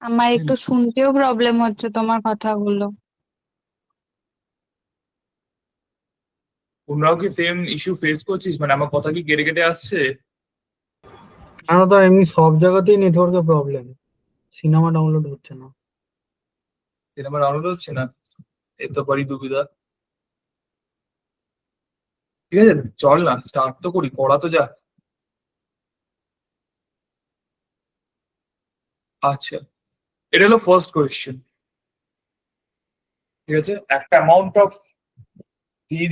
আমার একটু শুনতেও প্রবলেম হচ্ছে তোমার কথাগুলো। তোমরাও কি সেম ইস্যু ফেস করছিস? মানে আমার কথা কি কেটে কেটে আসছে? না তো এমনি সব জায়গাতেই নেটওয়ার্কের প্রবলেম, সিনেমা ডাউনলোড হচ্ছে না। সিনেমা ডাউনলোড হচ্ছে না? এ তো বড়ই দুবিধা। ঠিক আছে, চল না স্টার্ট তো করি, করা তো যাক। আচ্ছা, এটা হলো ফার্স্ট কোয়েশ্চেন। ঠিক আছে, একটা অ্যামাউন্ট অফ দিয়ে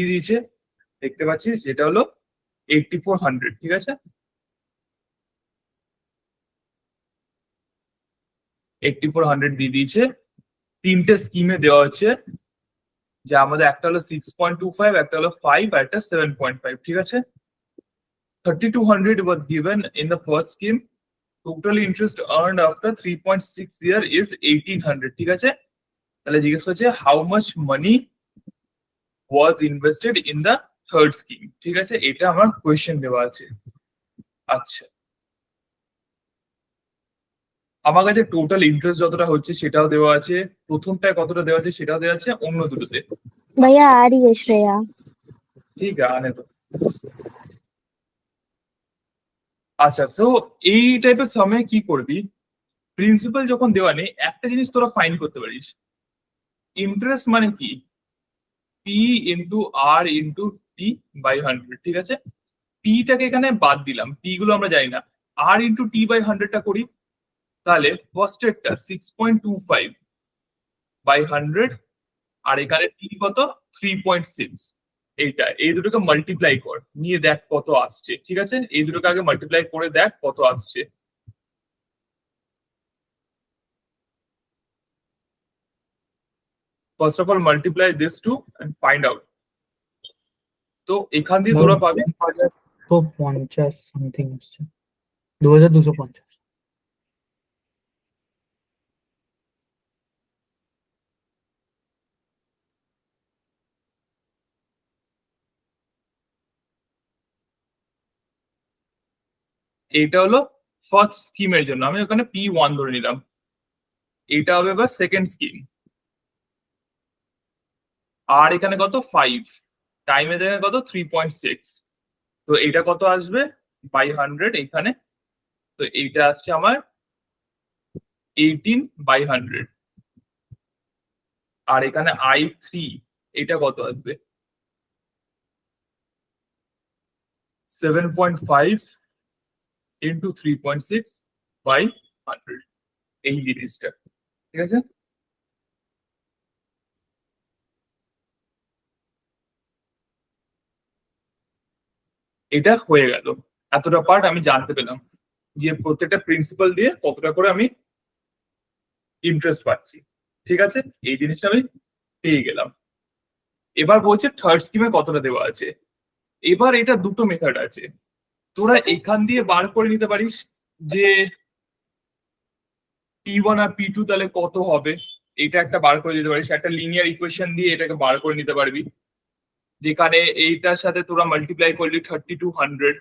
দিয়েছে দেখতে পাচ্ছিস, যেটা হলো 8400। ঠিক আছে, 8400 দিয়ে দিয়েছে। তিনটে স্কিমে দেওয়া হচ্ছে, যে আমাদের একটা হলো 6.25, একটা হলো 5, আর একটা 7.5। ঠিক আছে, 3200 was given in the first scheme. Total interest earned after 3.6 year is 1800। ঠিক আছে, তাহলে জিজ্ঞেস করছে how much money was invested in the third scheme. ঠিক আছে, এটা আমার কোয়েশ্চেন দেওয়া আছে। আচ্ছা, আমার কাছে টোটাল ইন্টারেস্ট যতটা হচ্ছে সেটাও দেওয়া আছে, প্রথমটায় কতটা দেওয়া আছে সেটাও দেওয়া আছে, অন্য দুটোতে। भैया आ रही है श्रेया। ঠিক আছে, আনে তো। আচ্ছা, তো এই টাইপের সময় কি করবি, প্রিন্সিপাল যখন দেওয়া নেই, একটা জিনিস তোরা ফাইন করতে পারিস। ইন্টারেস্ট মানে কি? P into R into T by 100। ঠিক আছে, পিটাকে এখানে বাদ দিলাম, পি গুলো আমরা জানি না। আর ইন্টু টি বাই 100টা করি, তাহলে ফার্স্ট এরটা 6.25 বাই 100, আর এখানে টি কত 3.6। এই দুটোকে মাল্টিপ্লাই কর, নিয়ে দেখ কত আসছে। ঠিক আছে, এই দুটোকে আগে মাল্টিপ্লাই করে দেখ কত আসছে। First of all multiply this to and find out. তো এখান দিয়ে তোরা পাবি 2050 সামথিং আসছে, 2250। এইটা হলো ফার্স্ট স্কিমের জন্য, আমি ওখানে P1 ধরে নিলাম। এটা হবে এবার সেকেন্ড স্কিম। আর এখানে কত 5, টাইমের জায়গায় কত 3.6। তো এটা কত আসবে বাই 100 এখানে। তো এইটা আসছে আমার 18/100। আর এখানে I3, এটা কত আসবে 7.5 ইন্টু 3.6/100, এই জিনিসটা। ঠিক আছে, এটা হয়ে গেল। এতটা পার্ট আমি জানতে পেলাম, যে প্রত্যেকটা প্রিন্সিপাল দিয়ে কতটা করে আমি ইন্টারেস্ট পাচ্ছি। ঠিক আছে, এই জিনিসটা আমি পেয়ে গেলাম। এবার বলছে থার্ড স্কিমে কতটা দেওয়া আছে। এবার এটা দুটো মেথড আছে, তোরা এখান দিয়ে বার করে নিতে পারিস যে P1 আর P2 তাহলে কত হবে, এটা একটা বার করে দিতে পারিস। একটা লিনিয়ার ইকুয়েশন দিয়ে এটাকে বার করে নিতে পারবি, যেখানে এইটার সাথে তোরা মাল্টিপ্লাই করলি 3200,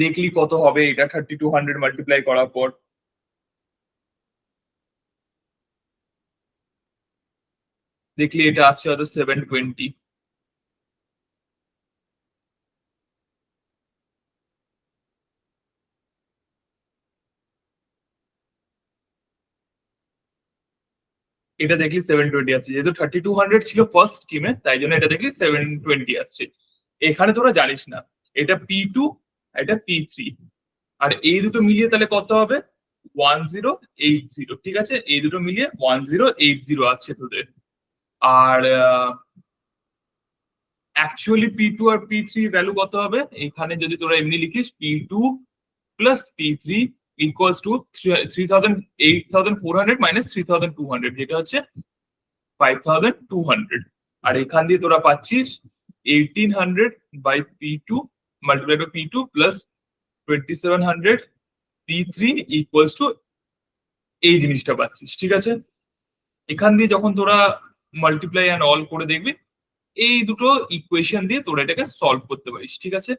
দেখলি কত হবে এটা 3200 মাল্টিপ্লাই করার পর। দেখলি এটা আসছে হয়তো 720। এটা দেখলি 720 আসছে, যেহেতু 3200 ছিল ফার্স্ট স্কিমে, তাই জন্য এটা দেখলি 720 আসছে। এখানে তোরা জানিস না এটা P2, এটা P3, আর এই দুটো মিলিয়ে তাহলে কত হবে 1080। ঠিক আছে, এই দুটো মিলিয়ে 1080 আসছে তোদের। আর অ্যাকচুয়ালি P2 আর P3 ভ্যালু কত হবে, এখানে যদি তোরা এমনি লিখিস P2 plus P3 equals two 8400 minus 3200, যেটা হচ্ছে 5200। আর এখান দিয়ে তোরা পাচ্ছিস 1800 by P2 multiply by P2 plus 2700 P3 equals to এই জিনিসটা পাচ্ছিস। ঠিক আছে, এখান দিয়ে যখন তোরা মাল্টিপ্লাই অ্যান্ড অল করে দেখবি, এই দুটো ইকুয়েশন দিয়ে তোরা এটাকে সলভ করতে পারিস। ঠিক আছে,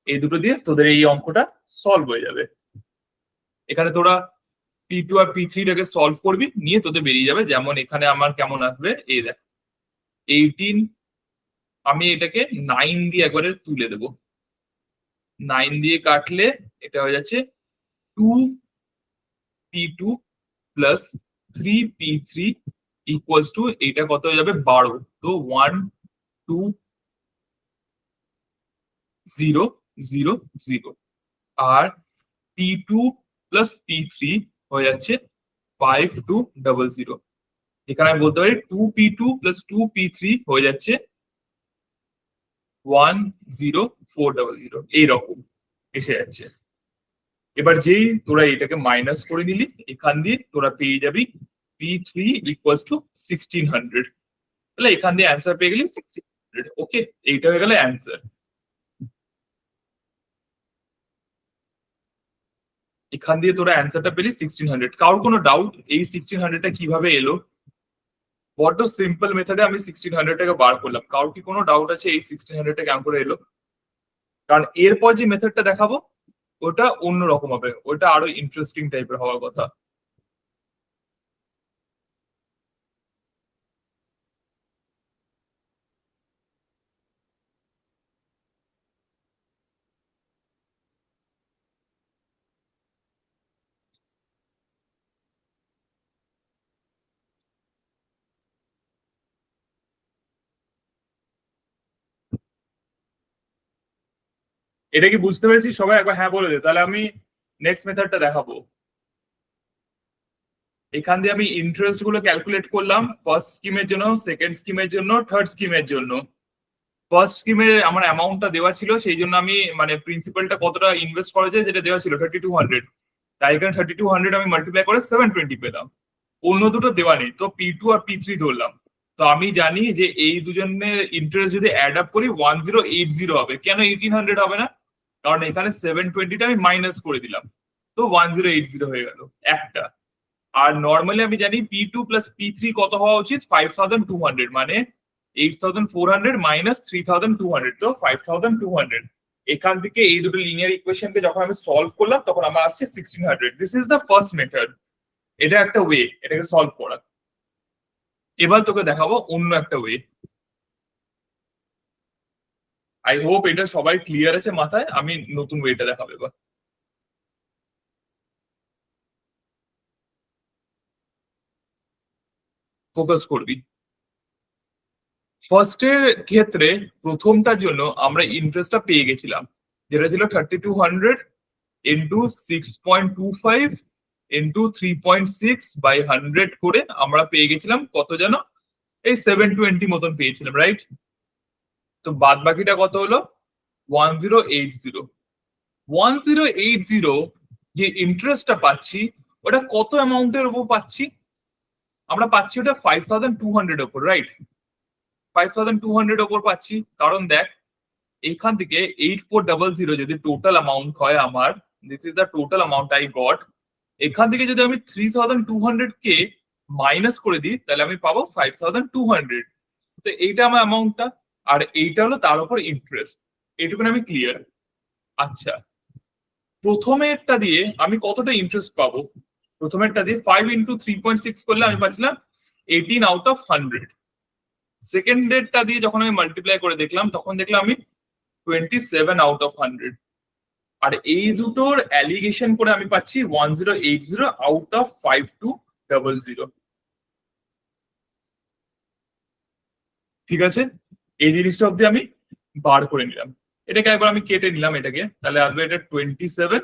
এই দুটো দিয়ে তোদের এই অঙ্কটা সলভ হয়ে যাবে। এখানে তোরা P2 আর P3 টাকে সলভ করবি, নিয়ে তোদের বেরিয়ে যাবে। যেমন এখানে আমার কেমন আসবে, এই দেখ 18, আমি এটাকে 9 দিয়ে একবারে তুলে দেব। 9 দিয়ে কাটলে এটা হয়ে যাচ্ছে 2P2 plus 3P3 equals to, এটা কত হয়ে যাবে 12। তো 1 2 0 0 0, আর P2 প্লাস P3 হয়ে যাচ্ছে 5 2 0 0। এখানে আমি বলতে পারি 2P2 প্লাস 2P3 হয়ে যাচ্ছে 1 0 4 0 0, এইরকম এসে যাচ্ছে। এবার যেই তোরা এটাকে মাইনাস করে নিলি, এখান দিয়ে তোরা পেয়ে যাবি P3 ইকুয়ালস টু 1600। তাহলে এখান দিয়ে অ্যান্সার পেয়ে গেলি 1600। ওকে, এইটা হয়ে গেল অ্যান্সার। এখান দিয়ে তোরা অ্যান্সারটা পেলি 1600। কারোর কোনো ডাউট এই 1600টা কিভাবে এলো? বড্ড সিম্পল মেথডে আমি 1600টাকে বার করলাম। কারোর কি কোনো ডাউট আছে এই 1600টা কেমন করে এলো? কারণ এরপর যে মেথডটা দেখাবো ওটা অন্যরকম হবে, ওটা আরো ইন্টারেস্টিং টাইপের হওয়ার কথা। এটা কি বুঝতে পেরেছি সবাই? একবার হ্যাঁ বলে দে, তাহলে আমি নেক্সট মেথডটা দেখাবো। এখান দিয়ে আমি ইন্টারেস্ট গুলো ক্যালকুলেট করলাম, ফার্স্ট স্কিমের জন্য, সেকেন্ড স্কিমের জন্য, থার্ড স্কিমের জন্য। ফার্স্ট স্কিমে আমার অ্যামাউন্টটা দেওয়া ছিল, সেই জন্য আমি মানে প্রিন্সিপালটা কতটা ইনভেস্ট করা যায় যেটা দেওয়া ছিল 3200, তাই এখানে 3200 আমি মাল্টিপ্লাই করে 720 পেলাম। অন্য দুটো দেওয়া নেই, তো P2 আর P3 ধরলাম। তো আমি জানি যে এই দুজনের ইন্টারেস্ট যদি অ্যাড আপ করি 1080 হবে। কেন 1800 হবে না? কারণ এখানে 720টা আমি মাইনাস করে দিলাম, তো 1080 হয়ে গেল একটা। আর নর্মালি আমি জানি P2 প্লাস P3 কত হওয়া উচিত, 5200, মানে 8400 মাইনাস 3200, তো 5200। এখান থেকে এই দুটো লিনিয়ার ইকুয়েশনকে যখন আমি সলভ করলাম তখন আমার আসছে 1600। This is the first method. এটা একটা ওয়ে এটাকে সলভ করার। এবার তোকে দেখাবো অন্য একটা ওয়ে। আই হোপ এটা সবাই ক্লিয়ার আছে মাথায়। আমি নতুন ওয়েটা দেখাবো এবার। ফোকাস করবি। ফার্স্টের ক্ষেত্রে প্রথমটার জন্য আমরা ইন্টারেস্টটা পেয়ে গেছিলাম, যেটা ছিল 3200 ইন্টু 6.25 ইন্টু 3.6 বাই 100 করে আমরা পেয়ে গেছিলাম কত যেন, এই 720 মতন পেয়েছিলাম, রাইট? তো বাদ বাকিটা কত হলো 1080। 1080 যে ইন্টারেস্টটা পাচ্ছি ওটা কত অ্যামাউন্টের উপর পাচ্ছি? আমরা পাচ্ছি ওটা 5200 ওপর, রাইট? 5200 ওপর পাচ্ছি, কারণ দেখ এইখান থেকে 8400 যদি টোটাল অ্যামাউন্ট হয় আমার, this is the total amount I got. এখান থেকে যদি আমি 3200 কে মাইনাস করে দিই তাহলে আমি পাবো 5200। তো এইটা আমার অ্যামাউন্টটা, আর এইটা হলো তার উপর ইন্টারেস্ট। এইটুকুন আমি ক্লিয়ার। আচ্ছা, প্রথমেরটা দিয়ে আমি কতটা ইন্টারেস্ট পাবো? প্রথমেরটা দিয়ে 5 ইন্টু 3.6 করলে আমি পাচ্ছিলাম 18 আউট অফ 100। সেকেন্ডেরটা দিয়ে যখন আমি মাল্টিপ্লাই করে দেখলাম তখন দেখলাম আমি 27 আউট অফ 100। আর এই দুটোর অ্যালিগেশন করে আমি পাচ্ছি 1080 আউট অফ 5200। ঠিক আছে, এই জিনিসটা অব্দি আমি বার করে নিলাম। এটাকে একবার আমি কেটে নিলাম এটাকে, তাহলে আসবে এটা 27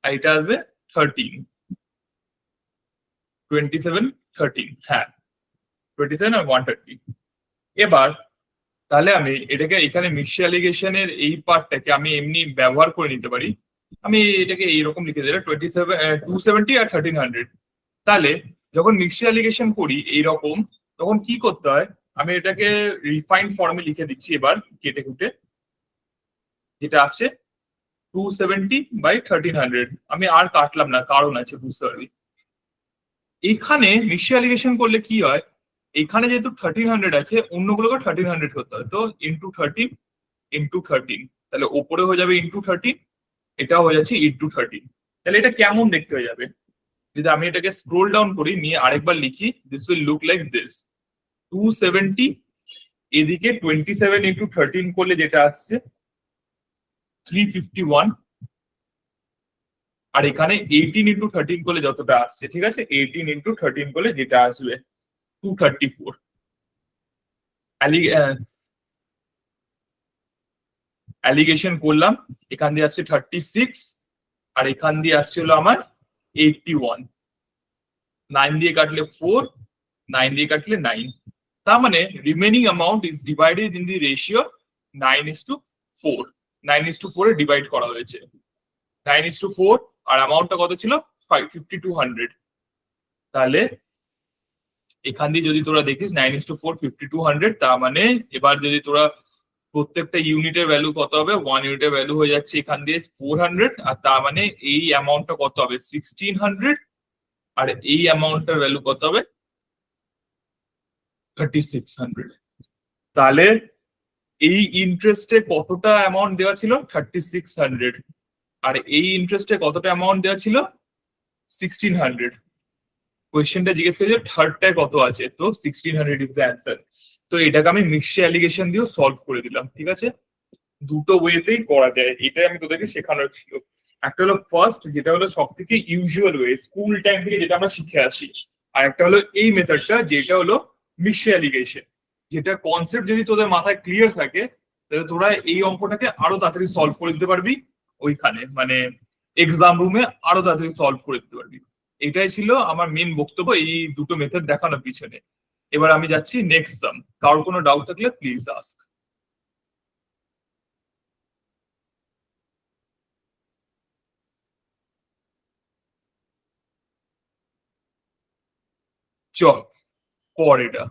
আর এটা আসবে 13। 27 13, হ্যাঁ 27 আর 130। এবার তাহলে আমি এটাকে এখানে মিক্সচার অ্যালিগেশনের এই পার্টটাকে আমি এমনি ব্যবহার করে নিতে পারি। আমি এটাকে এইরকম লিখে দিলাম 270 আর 1300। তাহলে যখন মিক্সচার অ্যালিগেশন করি এইরকম, তখন কি করতে হয়? আমি এটাকে রিফাইন্ড ফর্মে লিখে দিচ্ছি এবার কেটে কুটে, যেটা আসছে 270 বাই 1300। আমি আর কাটলাম না, কারণ আছে বুঝতে পারবি। এখানে মিক্সচার অ্যালিগেশন করলে কি হয়, এখানে যেহেতু 1300 আছে অন্যগুলোকে 1300 করতে হয়, তো ইন্টু 13 ইন্টু 13, তাহলে ওপরে হয়ে যাবে ইন্টু 13, এটাও হয়ে যাচ্ছে ইন্টু 13। তাহলে এটা কেমন দেখতে হয়ে যাবে? যদি আমি এটাকে স্ক্রোল ডাউন করি, নিয়ে আরেকবার লিখি, this will look like this. 270, এদিকে 27 ইন্টু 13 করলে যেটা আসছে 351, আর এখানে 18 ইন্টু 13 করলে যতটা আসছে, ঠিক আছে, 18 ইন্টু 13 করলে যেটা আসবে 234। অ্যালিগেশন করলাম, এখান দিয়ে আসছে 36, আর এখান দিয়ে আসছে হলো আমার 81। 9 দিয়ে কাটলে 4, 9 দিয়ে কাটলে 9। তার মানে remaining amount is divided in the ratio 9:4। 9:4 A divide করা হয়েছে। 9:4, আর অ্যামাউন্টটা কত ছিল? 5200। তাহলে এখান দিয়ে যদি তোরা দেখিস 9:4 5200, তার মানে এবার যদি তোরা প্রত্যেকটা ইউনিটের ভ্যালু কত হবে, 1 ইউনিটের ভ্যালু হয়ে যাচ্ছে এখান দিয়ে 400, আর তার মানে এই অ্যামাউন্টটা কত হবে 1600, আর এই অ্যামাউন্টটার ভ্যালু কত হবে 3600। তাহলে এই ইন্টারেস্টে কতটা অ্যামাউন্ট দেওয়া ছিল 3600, আর এই ইন্টারেস্টে কতটা অ্যামাউন্ট দেওয়া ছিল 1600। কোয়েশ্চেনটা জিজ্ঞেস করেছে থার্ডটায় কত আছে, তো 1600 ইজ দ্য অ্যান্সার। তো এটাকে আমি মিক্সড অ্যালিগেশন দিয়েও সলভ করে দিলাম, ঠিক আছে। দুটো ওয়েতেই করা যায়, এটাই আমি তোদেরকে শেখানোর ছিল। একটা হলো ফার্স্ট, যেটা হলো সব থেকে ইউজুয়াল ওয়ে, স্কুল টাইম থেকে যেটা আমরা শিখে আসি, আর একটা হলো এই মেথডটা, যেটা হলো মিক্সড অ্যালিগেশন, যেটা কনসেপ্ট যদি তোদের মাথায় ক্লিয়ার থাকে, তাহলে তোরা এই অঙ্কটাকে আরো তাড়াতাড়ি সলভ করে দিতে পারবি, ওইখানে মানে এক্সাম রুমে আরো তাড়াতাড়ি সলভ করে দিতে পারবি। এটাই ছিল আমার মেন বক্তব্য এই দুটো মেথড দেখানোর পিছনে। এবার আমি যাচ্ছি নেক্সট সাম। কারোর কোনো ডাউট থাকলে প্লিজ আস্ক। চল পর এটা।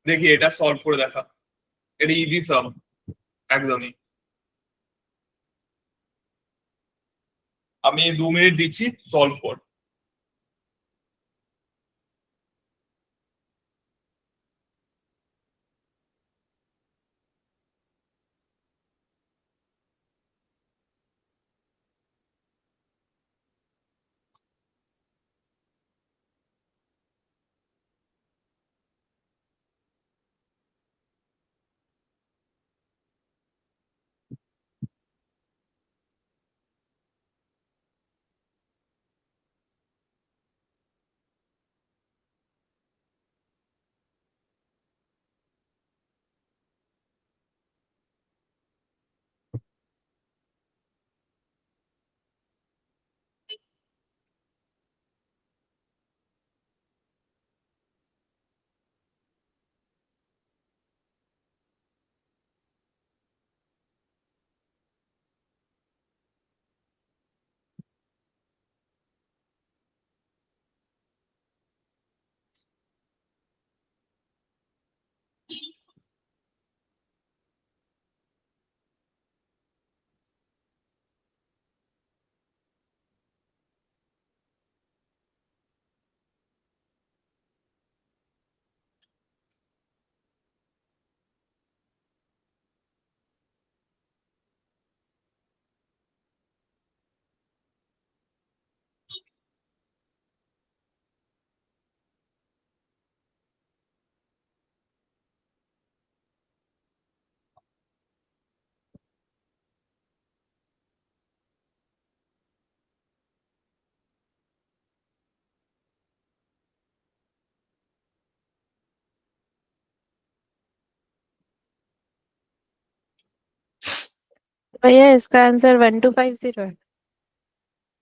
দেখি এটা সলভ করে দেখা, এটা ইজি সাম একদমই। আমি 2 মিনিট দিচ্ছি, সলভ কর। भैया इसका आंसर 1250 है।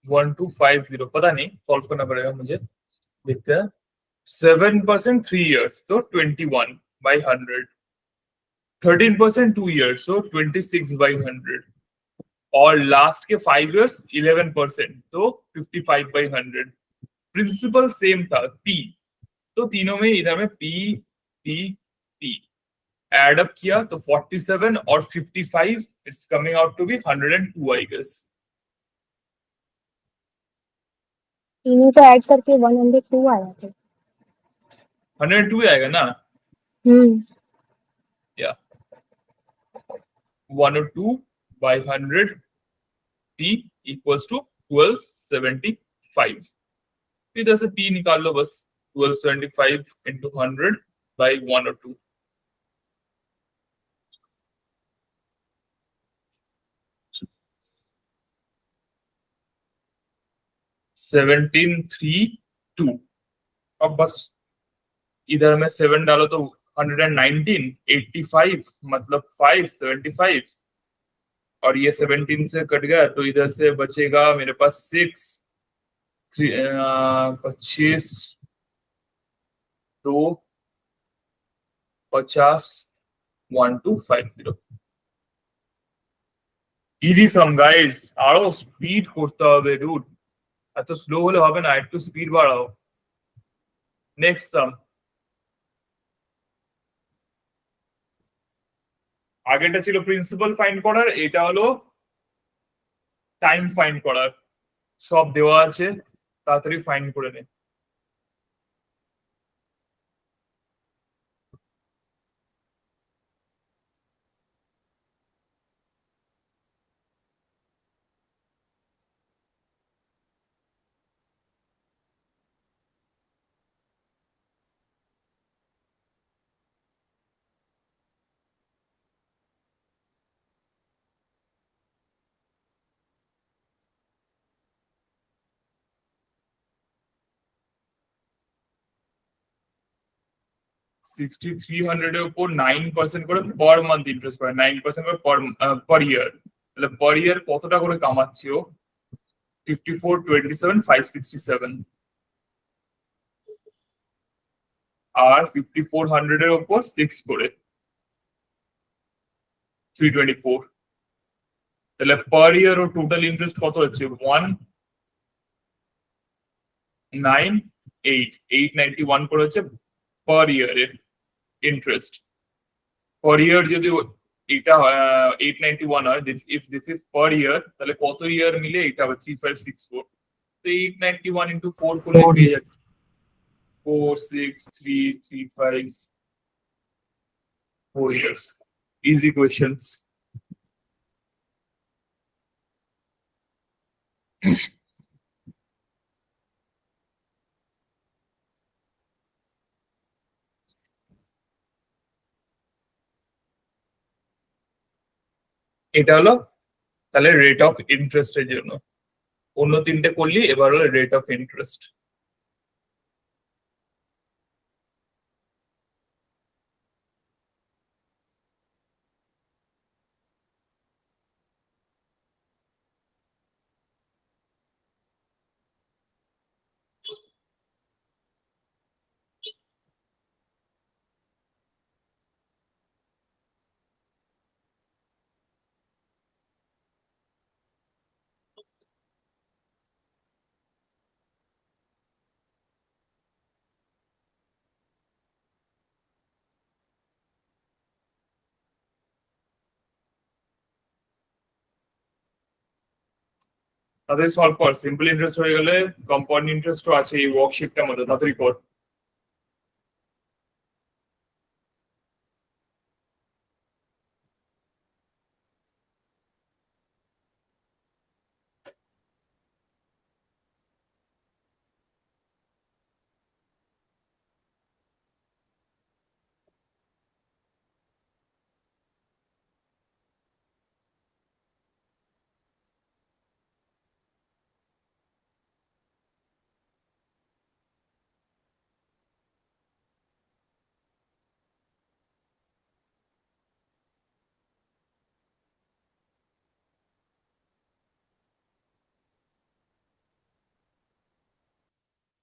1250 पता नहीं, सॉल्व करना पड़ेगा मुझे, देखते हैं। 7% 3 years, तो 21/100। 13% 2 years, so 26/100। और लास्ट के 5 years 11%, तो 55/100। प्रिंसिपल सेम था P, तो तीनों में इधर में P P P add up किया तो 47 और 55, it's coming out to be 102 I guess. तीनों को ऐड करके 102 आया था। 102 आएगा ना? या 102 by 100 P equals to 1275। इधर से P निकाल लो बस, 1275 into 100 by 102। Seventeen three two. अब बस इधर में 7 डालो तो 119, 85 मतलब 575, और ये 17 से कट गया तो इधर से बचेगा मेरे पास 6, 25, 2, 50, 1250। ইজি সাম গাইস, আরো স্পিড করতে হবে ডুড, এত স্লো হলে হবে না, একটু স্পিড বাড়াও। নেক্সট সাম, আগেটা ছিল প্রিন্সিপাল ফাইন্ড করার, এটা হলো টাইম ফাইন্ড করার। সব দেওয়া আছে, তাড়াতাড়ি ফাইন্ড করে নে। সিক্সটি থ্রি হান্ড্রেডের উপর 9% করে পার মান্থ ইন্টারেস্ট পায়, 9% করে পার ইয়ার। তাহলে পার ইয়ার কতটা করে কামাচ্ছে ও? 54, 27, 567। আর 5400 এর উপর 6 করে 324। তাহলে পার ইয়ার ও টোটাল ইন্টারেস্ট কত হচ্ছে? 198 করে হচ্ছে পার ইয়ারের ইন্টারেস্ট। পার ইয়ার যদি এটা 891 হয়, ইফ দিস ইজ পার ইয়ার, তাহলে কত ইয়ার মিলে এটা হবে? 3564। তো 891 ইন্টু 4 করলে পেয়ে যাবে 46335, 4 years। Easy questions। এটা হলো তাহলে রেট অফ ইন্টারেস্টের জন্য। অন্য তিনটে করলি, এবার হলো রেট অফ ইন্টারেস্ট। তাদের সলভ কর। সিম্পল ইন্টারেস্ট হয়ে গেলে কম্পাউন্ড ইন্টারেস্টও আছে এই ওয়ার্কশিটটার মধ্যে, তাড়াতাড়ি কর।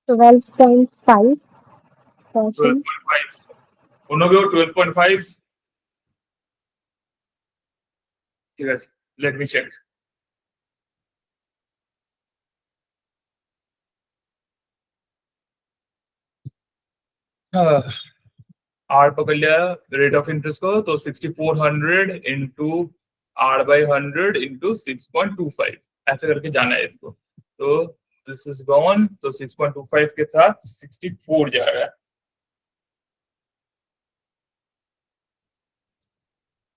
$12.5 12.5, অন্য কেউ 12.5? ঠিক আছে, লেট মি চেক। आर पकड़ लिया, रेट ऑफ इंटरेस्ट को तो 6400 इंटू आर बाई 100 इंटू 6.25 ऐसे करके जाना है इसको। तो दिस इज गॉन, तो 6.25 के साथ 64 जा रहा है।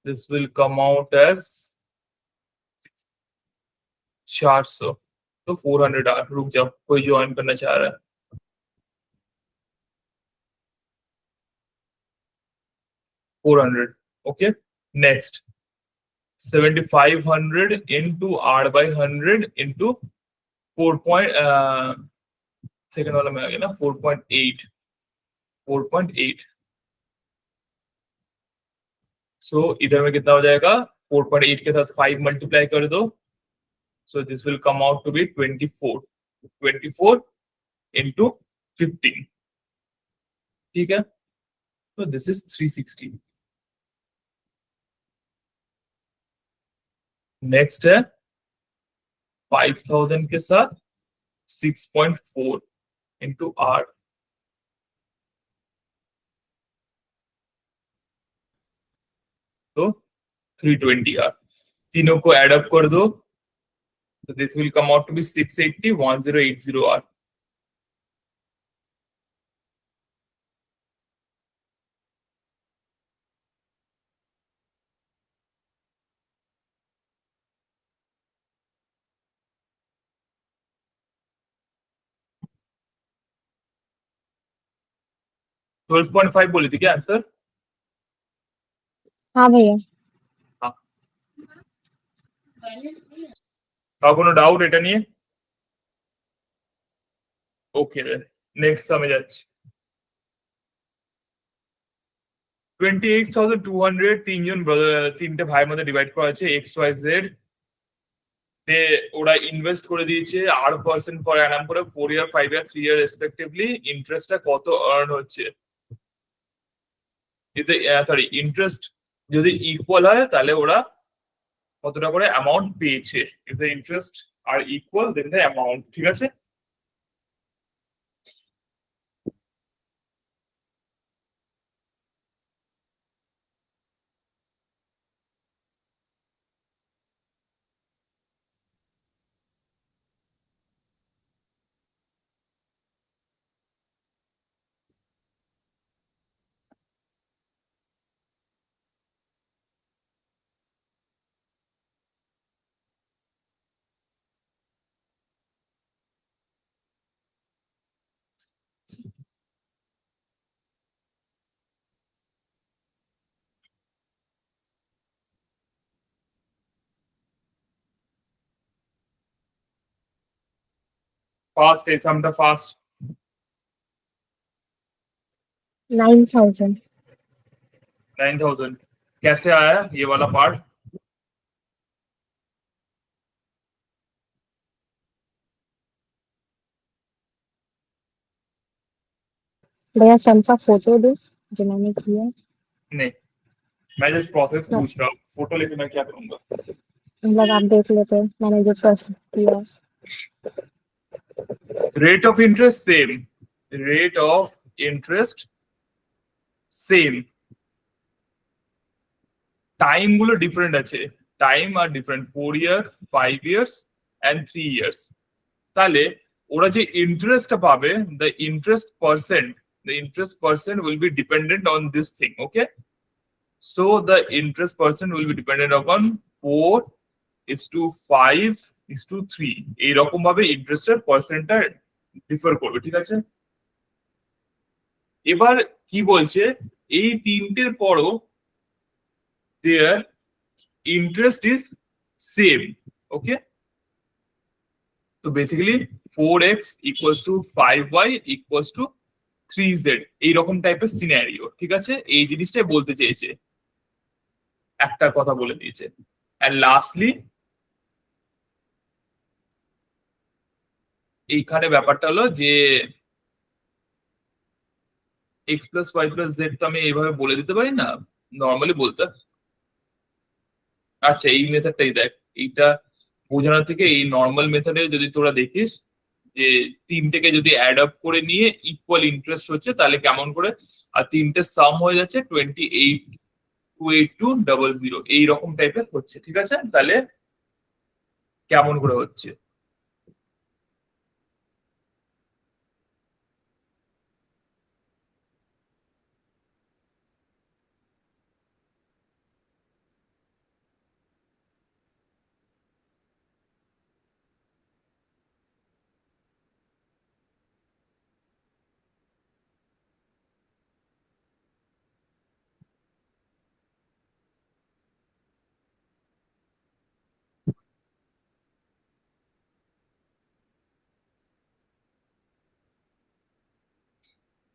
This will come out as 400। तो 400 आर, रुक जाओ, कोई ज्वाइन करना चाह रहा है। 400, okay. Next, 7500 into R by 100 into 4 point, second वाला में आ गया ना 4.8, 4.8। So इधर में कितना हो जाएगा, 4.8 के साथ 5 मल्टीप्लाई कर दो, so this will come out to be 24, 24 into 15, ठीक है। So this is 360। नेक्स्ट है 5000 के साथ 6.4 इंटू आर, तो 320 आर। तीनों को एड अप कर दो, तो this will come out to be 680, 1080 R. तो 12.5 बोली थी क्या आंसर? हाँ भैया। हाँ, কোনো ডাউট এটা নিয়ে? ওকে, নেক্সট সামে যাচ্ছি। 28,200 তিনজন তিনটে ভাইয়ের মধ্যে ডিভাইড করা আছে এক্স ওয়াই জেড। ওরা ইনভেস্ট করে দিয়েছে 8% পার অ্যানাম করে 4 ইয়ার 5 ইয়ার 3 ইয়ার রেসপেক্টিভলি। ইন্টারেস্টটা কত আর্ন হচ্ছে? এতে সরি, ইন্টারেস্ট যদি ইকুয়াল হয় তাহলে ওরা কতটা করে অ্যামাউন্ট পেয়েছে। If the interest are equal then the amount, ঠিক আছে। फास्ट है समटा, फास्ट। 9,000। 9,000 कैसे आया ये वाला पार्ट? भैया सम का फोटो दो जो मैंने किया। नहीं, मैं जस्ट प्रोसेस हाँ। पूछ रहा हूँ, फोटो लेके मैं क्या करूंगा? मतलब आप देख लेते, मैंने जो प्रश्न किया। Rate of interest same, rate of interest same, time গুলো ডিফারেন্ট আছে, টাইম আর different, 4 year 5 years and 3 years. তাহলে ওরা যে ইন্টারেস্টটা পাবে, the interest percent will be dependent on this thing, okay. So the interest percent will be dependent on 4:5:3, এইরকম ভাবে ইন্টারেস্টের পার্সেন্টটা ডিফার করবে, ঠিক আছে। এবার কি বলছে, এই তিনটের পরও their interest is same, okay. So basically 4x equals to 5y equals to 3z, এইরকম টাইপের সিনারিও, ঠিক আছে। এই জিনিসটাই বলতে চেয়েছে, একটা কথা বলে দিয়েছে। এন্ড লাস্টলি এইখানে ব্যাপারটা হলো যে x plus y plus z তো আমি এইভাবে বলে দিতে পারি না, নর্মালি বলতে। আচ্ছা, এই মেথডটাই দেখ, এইটা বোঝানোর থেকে এই নর্মাল মেথডে যদি তোরা দেখিস যে তিনটেকে যদি অ্যাড আপ করে নিয়ে ইকুয়াল ইন্টারেস্ট হচ্ছে তাহলে কেমন করে, আর তিনটে সাম হয়ে যাচ্ছে 28,282,00 এইরকম টাইপের হচ্ছে। ঠিক আছে, তাহলে কেমন করে হচ্ছে?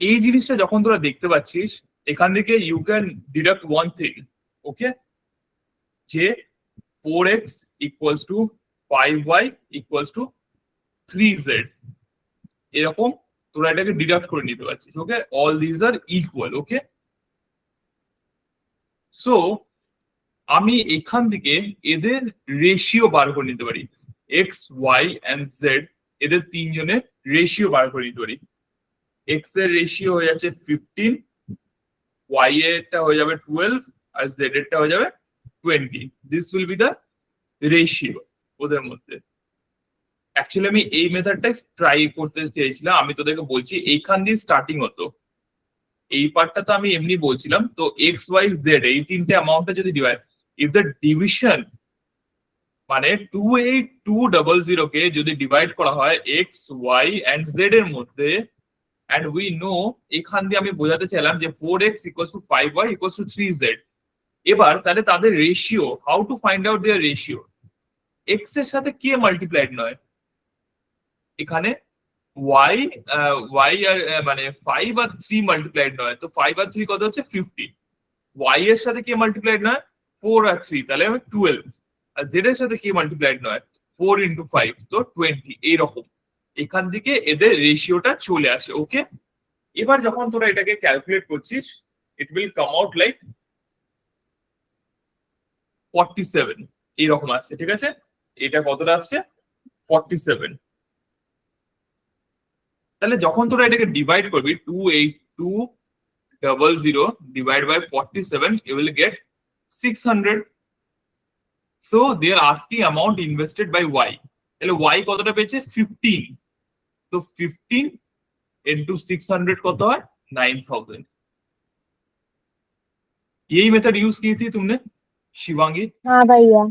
এই জিনিসটা যখন তোরা দেখতে পাচ্ছিস, এখান থেকে you can deduct one thing, okay, যে 4x equals to 5y equals to 3z, এরকম তোরা এটাকে ডিডাক্ট করে নিতে পারছিস। Okay, all these are equal. Okay, so আমি এখান থেকে এদের রেশিও বার করে নিতে পারি, এক্স ওয়াই অ্যান্ড জেড, এদের তিনজনের রেশিও বার করে নিতে পারি। এক্স এর রেশিও হয়ে যাচ্ছে 15, ওয়াই এরটা হয়ে যাবে 12, আর জেড এরটা হয়ে যাবে 20। This will be the ratio ওদের মধ্যে। অ্যাকচুয়ালি আমি এই মেথডটাই ট্রাই করতে চেয়েছিলাম, আমি তোদেরকে বলছি এইখান দিয়ে স্টার্টিং হতো, এই পার্টটা তো আমি এমনি বলছিলাম। তো এক্স ওয়াই জেড এই তিনটে অ্যামাউন্টটা যদি ডিভাইড, ইফ দ্য ডিভিশন মানে 28,200 কে যদি ডিভাইড করা হয় এক্স ওয়াই অ্যান্ড জেড এর মধ্যে, and we know এখান দিয়ে আমি বোঝাতে চাইলাম যে 4x equals to 5y equals to 3z। এবার তাহলে তাদের ratio, how to find out their ratio? x এর সাথে কে মাল্টিপ্লাইড নয়, এখানে y y আর মানে 5 আর 3 মাল্টিপ্লাইড নয়, তো 5 আর 3 কত হচ্ছে 15। y এর সাথে কে মাল্টিপ্লাইড নয় 4 আর 3, তাহলে 12। আর z এর সাথে কে মাল্টিপ্লাইড নয় 4 into 5, তো 20। এইরকম এখান থেকে এদের রেশিওটা চলে আসে। ওকে, এবার যখন তোরা এটাকে ক্যালকুলেট করছিস, it will come out like 47 এইরকম আসছে। ঠিক আছে, এটা কতটা আসছে 47। তাহলে যখন তোরা এটাকে ডিভাইড করবি 28,200 divide by 47, you will get 600। So they are asking amount invested by Y, তাহলে ওয়াই কতটা পেয়েছে 15, তো 15 into 600 কত হয় 9,000। यही मेथड यूज की थी तुमने शिवांगी? हाँ भैया।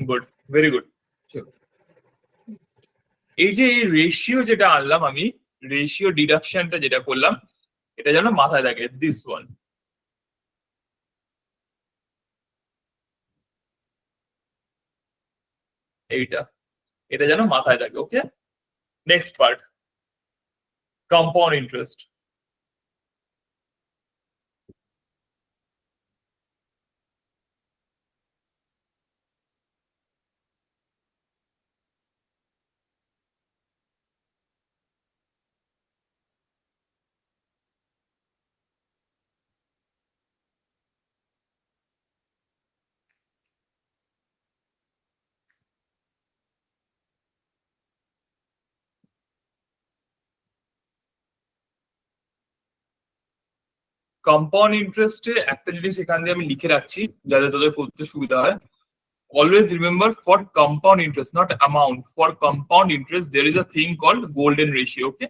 Good, very good. এই যে এই রেশিও যেটা আনলাম আমি, রেশিও ডিডাকশনটা যেটা করলাম, এটা যেন মাথায় থাকে, দিস ওয়ান, এইটা, এটা যেন মাথায় থাকে। Okay, next part, compound interest. Compound ইন্টারেস্টে একটা জিনিস এখান দিয়ে আমি লিখে রাখছি যাতে তোদের করতে সুবিধা হয়। Always remember, for compound interest, not amount, for compound interest there is a thing called golden ratio. Okay,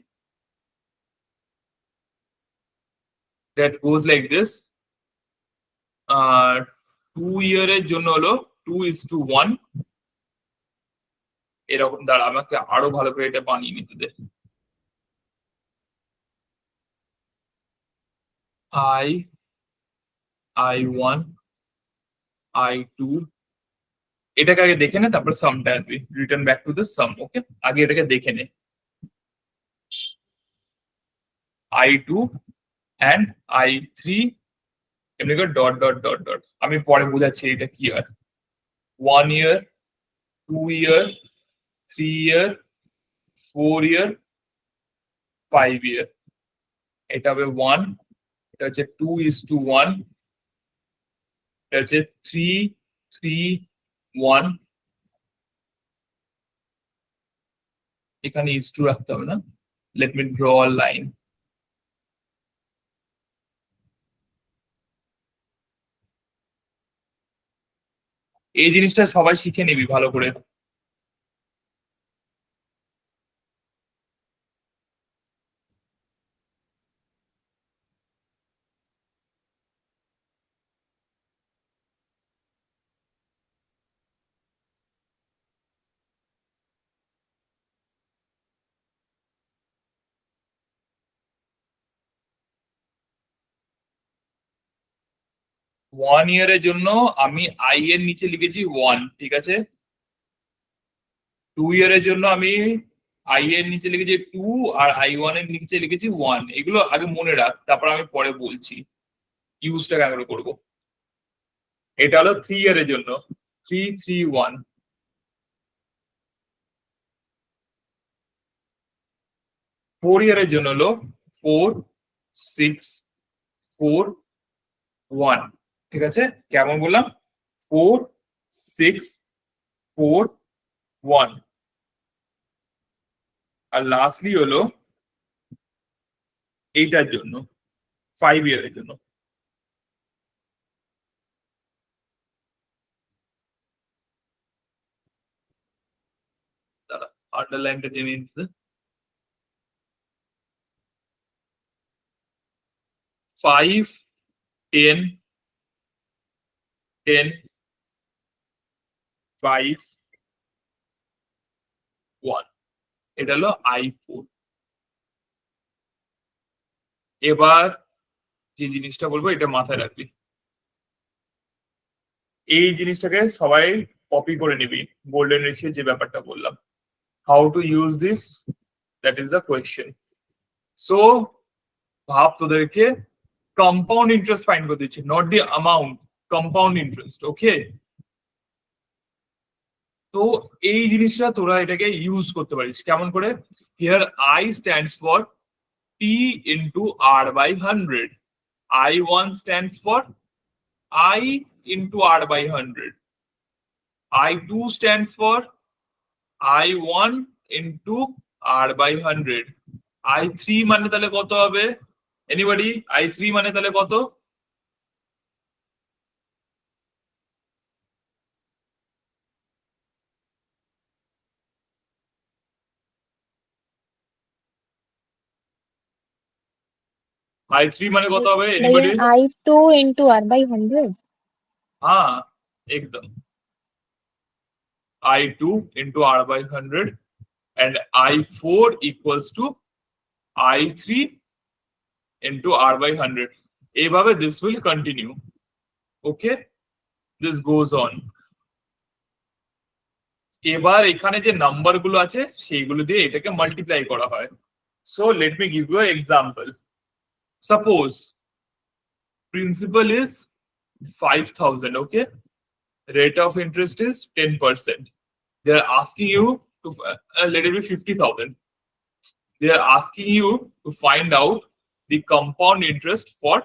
that goes like this. 2 year এর জন্য হলো 2:1, এরকম। দাঁড়া, আমাকে আরো ভালো করে এটা বানিয়ে নিতে দে। I1 I2, এটাকে আগে দেখে নে, তারপর সামটা আসবি, রিটার্ন ব্যাক টু দ্য সাম। ওকে, আগে এটাকে দেখে নে, I2 and I3 এমনি করে ডট ডট ডট ডট, আমি পরে বোঝাচ্ছি এটা কি হয়। 1 year, 2 year, 3 year, 4 year, 5 year। এটা হবে 1, এটা হচ্ছে 2:1, এটা হচ্ছে 3:3:1, এখানে is to রাখতে হবে না, let me draw a line. এই জিনিসটা সবাই শিখে নিবি ভালো করে। ওয়ান ইয়ারের জন্য আমি আই এর নিচে লিখেছি 1, ঠিক আছে। 2 ইয়ারের জন্য আমি আই এর নিচে লিখেছি 2 আর I1 এর নিচে লিখেছি 1। এগুলো আগে মনে রাখ, তারপর আমি পরে বলছি ইউজটা কেন করবো। এটা হলো 3 ইয়ারের জন্য 3 3 1। 4 ইয়ারের জন্য হলো 4 6 4 1, ঠিক আছে। কেমন বললাম? 4 6 4 1। আর লাস্টলি হলো এইটার জন্য 5 ইয়ারের জন্য। দাঁড়া, আন্ডারলাইনটা টেনে নিতে। 5 10 10 5 1। এটা হলো I4। এবার যে জিনিসটা বলবো এটা মাথায় রাখবি, এই জিনিসটাকে সবাই কপি করে নিবি। গোল্ডেন রেশিও যে ব্যাপারটা বললাম, how to use this, that is the question. So ভাব তোদেরকে কম্পাউন্ড ইন্টারেস্ট ফাইন্ড করতে দিচ্ছি, not the amount, compound interest, okay. তো এই জিনিসটা তোরা এটাকে ইউজ করতে পারিস কেমন করে। Here I stands for P into R by 100, I1 stands for I into R by 100, I2 stands for I1 into R by 100, I3 মানে তাহলে কত হবে? এনিবডি? I3 মানে তাহলে কত? I3 মানে কত হবে? Anybody? I2 into R by 100. हाँ एकदम, I2 into R by 100 and I4 equals to I3 into R by 100. এইভাবে this will continue, okay, this goes on. এবার এখানে যে নাম্বার গুলো আছে সেইগুলো দিয়ে এটাকে মাল্টিপ্লাই করা হয়। So let me give you an example. Suppose principal is 5,000, okay, rate of interest is 10%. They are asking you to let it be 50,000. They are asking you to find out the compound interest for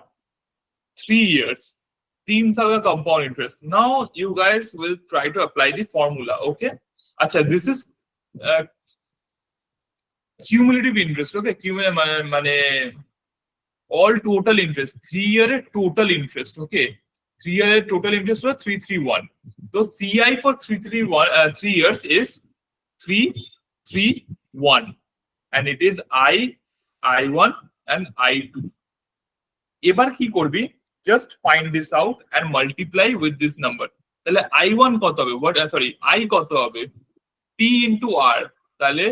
3 years. 3 साल का compound interest. Now you guys will try to apply the formula, okay? अच्छा, this is cumulative interest, okay? Cumulative মানে all total interest, 3 year total interest, okay? 3 year total interest was 331. So CI for 3 years is 331, and it is I1 and I2. এবার কি করবি? Just find this out and multiply with this number. তাহলে I1 কত হবে? I কত হবে? P into R, তাহলে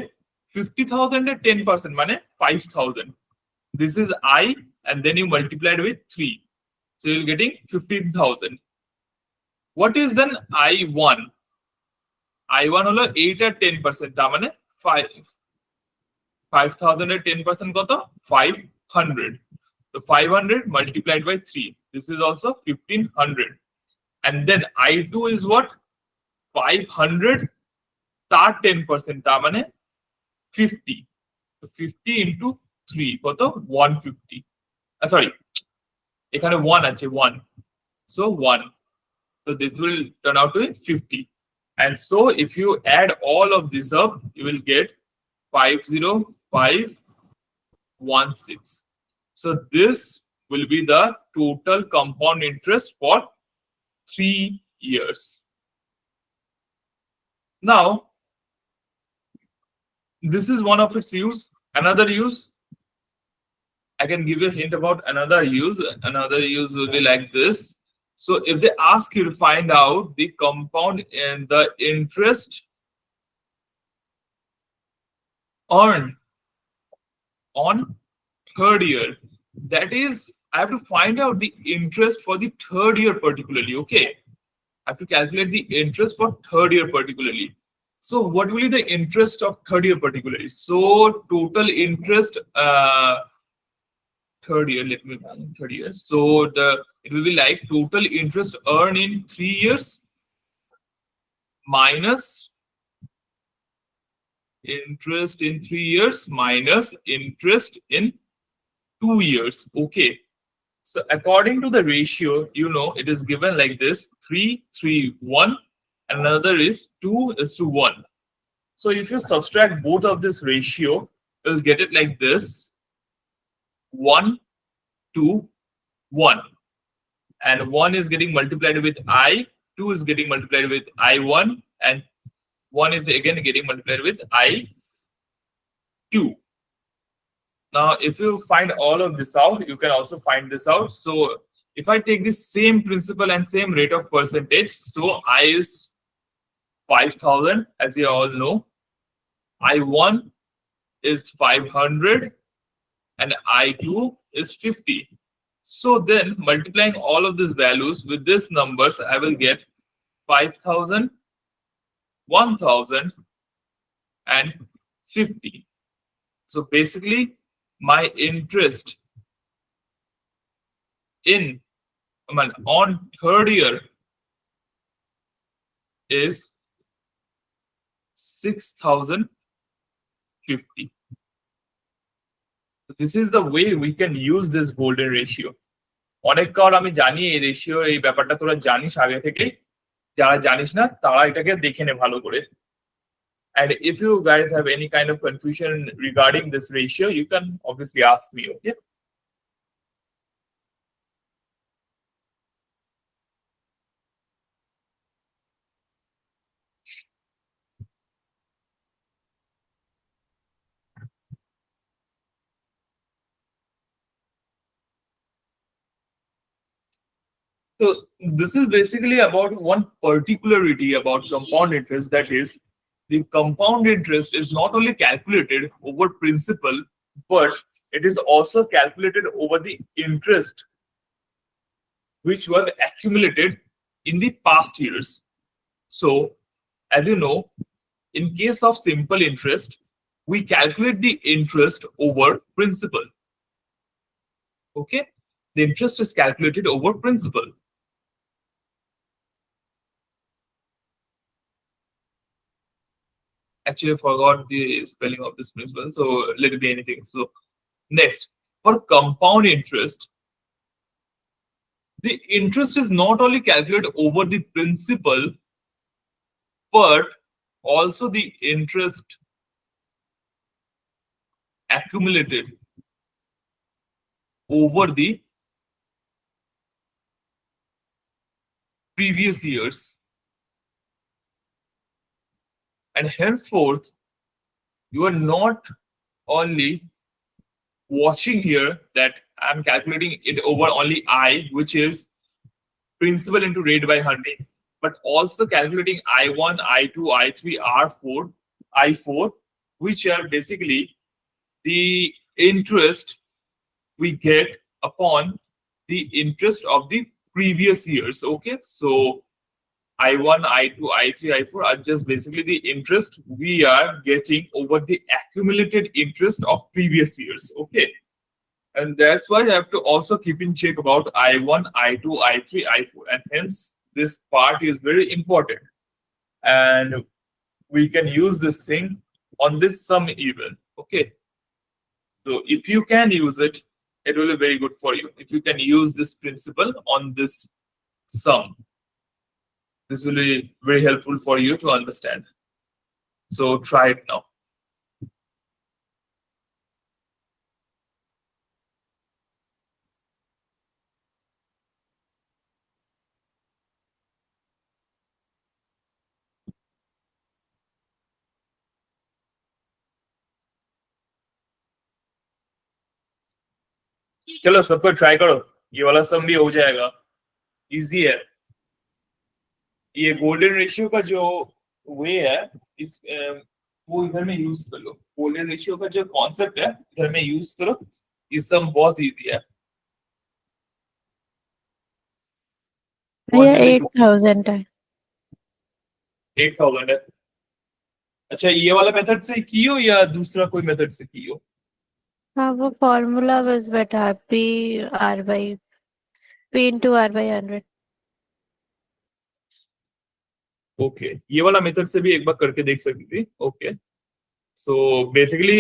50,000 এর 10% মানে 5,000. This is I, and then you multiplied with 3. So you're getting 15,000. What is then I1? I1 হলো 8 আর 10%, তার মানে 5,000 এর 10% কত? 500. So 500 multiplied by 3. This is also 1,500. And then I2 is what? 500 তার 10%, তার মানে 50. So 50 into 3 কত? 150. Sorry, এখানে 1 আছে, 1. So 1. So this will turn out to be 50. And so if you add all of this up, you will get 50516. So this will be the total compound interest for 3 years. Now, this is one of its use. Another use, I can give you a hint about another use. Another use will be like this. So if they ask you to find out the compound and the interest earned on third year, that is, I have to find out the interest for the third year particularly. Okay, I have to calculate the interest for third year particularly. So what will be the interest of third year particularly? So total interest third year, let me third year. So it will be like total interest earned in 3 years minus interest in 3 years minus interest in 2 years. Okay. So according to the ratio, you know, it is given like this: 3, 3, 1. Another is 2:1. So if you subtract both of this ratio, you'll get it like this: 1 to 1. And 1 is getting multiplied with I, 2 is getting multiplied with I1, and 1 is again getting multiplied with I2. Now, if you find all of this out, you can also find this out. So if I take the same principal and same rate of percentage, so I is 5,000, as you all know. I1 is 500 and I2 is 50. So then multiplying all of these values with these numbers, I will get 5,000, 1,000 and 50. So basically my interest on third year is 6,050. This is the way we can use this golden ratio. অনেক কার আমি জানি এই ratio এই ব্যাপারটা তোরা জানিস আগে থেকে, যারা জানিস না তারা এটাকে দেখে নে ভালো করে. And if you guys have any kind of confusion regarding this ratio, you can obviously ask me, okay? So this is basically about one particularity about compound interest, that is, the compound interest is not only calculated over principal, but it is also calculated over the interest which was accumulated in the past years. So, as you know, in case of simple interest, we calculate the interest over principal. Okay? The interest is calculated over principal. Actually, I forgot the spelling of this principal, so let it be anything. So next, for compound interest, the interest is not only calculated over the principal, but also the interest accumulated over the previous years. And henceforth, you are not only watching here that I'm calculating it over only I, which is principal into rate by 100, but also calculating I1, I2, I3, R4, I4, which are basically the interest we get upon the interest of the previous years. Okay, so I1, I2, I3, I4 are just basically the interest we are getting over the accumulated interest of previous years. Okay. And that's why I have to also keep in check about I1, I2, I3, I4. And hence, this part is very important. And we can use this thing on this sum even. Okay. So if you can use it, it will be very good for you. If you can use this principle on this sum, this will be very helpful for you to understand. So try it now. चलो सबको try करो, ये वाला सम भी हो जाएगा, easy है। ये गोल्डन रेशियो का जो वे है इस वो इधर में यूज कर लो। गोल्डन रेशियो का जो कॉन्सेप्ट है इधर में यूज करो, ये सम बहुत इजी है। भैया 8,000 है। 8,000 है। अच्छा, ये वाला मेथड से की हो या दूसरा कोई मेथड से की हो? हाँ वो फॉर्मूला बस बैठा है, P into R by 100। Okay, ये वाला मेथड से भी एक बार करके देख सकती थी। ओके, সো বেসিক্যালি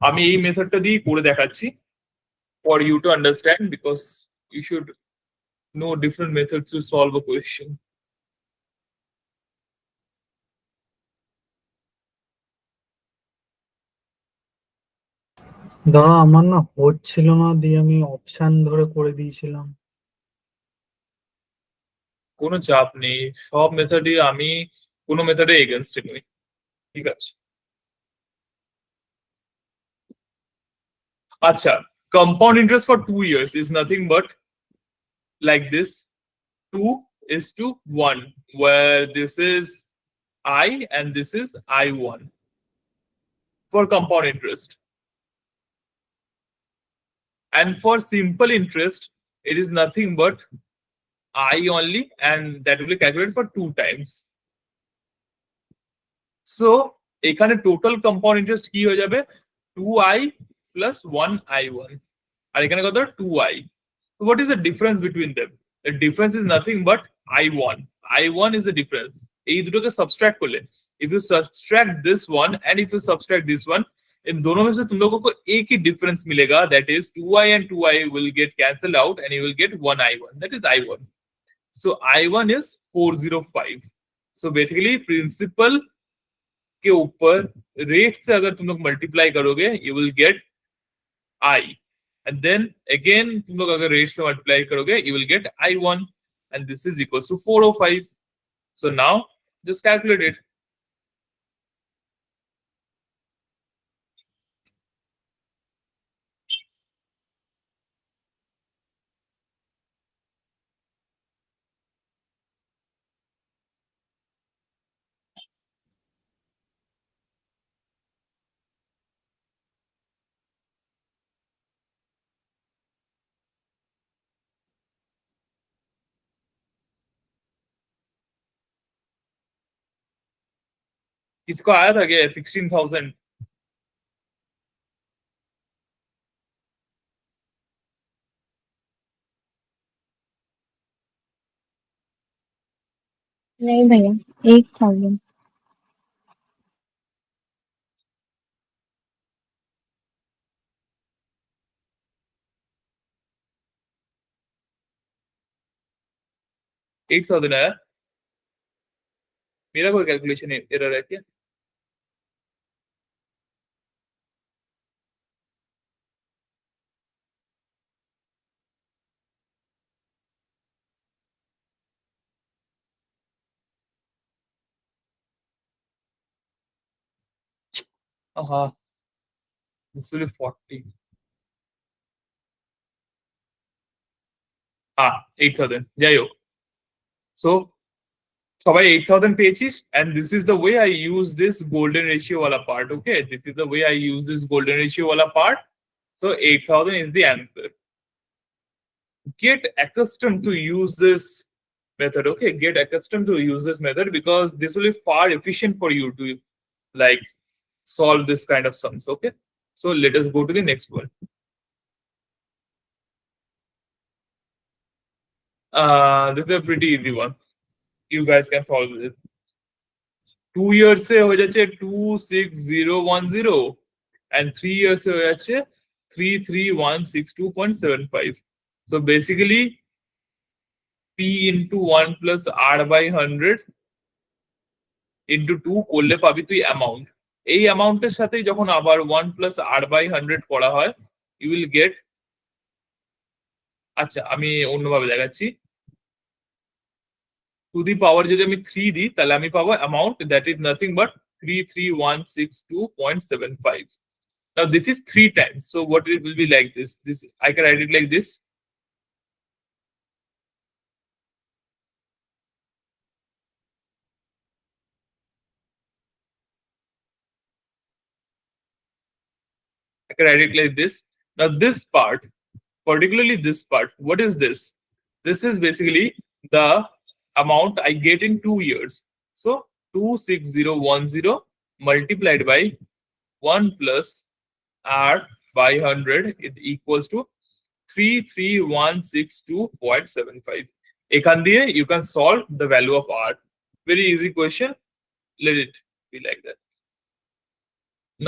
আমি এই মেথডটা দিয়ে করে দেখাচ্ছি for you to understand, because you should know different methods to solve a question. দাদা আমার না হচ্ছিল না, দিয়ে আমি অপশন ধরে করে দিয়েছিলাম। কোনো চাপ নেই, সব মেথডই আমি কোনো মেথডে এগেনস্টে নই, ঠিক আছে? আচ্ছা, compound interest for 2 years is nothing but like this, 2:1, where this is I and this is I1 for compound interest. And for simple interest, it is nothing but I only, and that will be calculated for 2 times. So এখানে total compound interest কি হয়ে যাবে? 2I plus 1I1, আর এখানে কত? 2I. So what is the difference between them? The difference is nothing but I1. I1 is the difference. এই দুটোকে subtract করলে, if you subtract this one and if you subtract this one, इन दोनों में से तुम लोगों को एक ही difference मिलेगा, that is 2I and 2I will get cancelled out and you will get 1I1, that is I1. So I1 is 405. So basically principal के ऊपर रेट से अगर तुम लोग मल्टीप्लाई करोगे, you will get I, and then again तुम लोग अगर रेट से मल्टीप्लाई करोगे, you will get I1, and this is equals to 405. So now just calculate it. इसको आया था क्या 16,000? नहीं भैया, 8,000। एट थाउजेंड आया? मेरा कोई कैलकुलेशन एरर है क्या? हाँ, this will be 40. हाँ, 8,000 যাই হোক। So সবাই 8,000 পেয়েছিস, and this is the way I use this golden ratio wala part. Okay, this is the way I use this golden ratio wala part. So 8,000 is the answer. Get accustomed to use this method. Okay, get accustomed to use this method, because this will be far efficient for you to like solve this kind of sums. Okay, so let us go to the next one. This is a pretty easy one, you guys can solve this. 2 years से हो जाচ্ছে 26010, and 3 years से हो जाচ্ছে 33162.75. So basically P into 1 plus R by 100 into 2 করলে পাবি তুই amount. এই অ্যামাউন্টের সাথে যখন আবার 1 plus R by 100 করা হয়, you will get, আচ্ছা আমি অন্যভাবে দেখাচ্ছি, টু দি পাওয়ার যদি আমি 3 দিই তাহলে আমি পাবো amount, that is nothing but 33162.75. Now this is 3 times. So what it will be like this? This I can write it like this. I can write it like this. Now this part, particularly this part, what is this? This is basically the amount I get in 2 years. So 26010 multiplied by 1 plus R by 100 is equals to 33162.75. এখান দিয়ে you can solve the value of R. Very easy question. Let it be like that.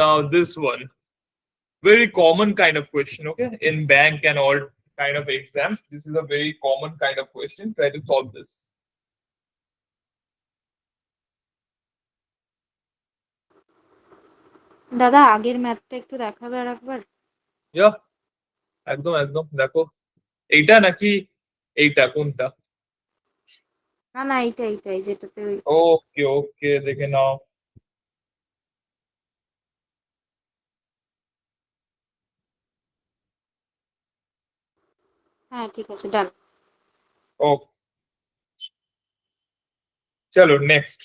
Now this one, very common kind of question, okay? In bank and all kind of exams, this is a very common kind of question. Try to solve this. দাদা আগের ম্যাথটা একটু দেখাবে আর একবার। Yeah, একদম একদম দেখো এইটা নাকি এইটা কোনটা? না না এইটাই যেটাতে ওই ওকে ওকে দেখে নাও। হ্যাঁ ঠিক আছে ডান। ওকে চলো নেক্সট।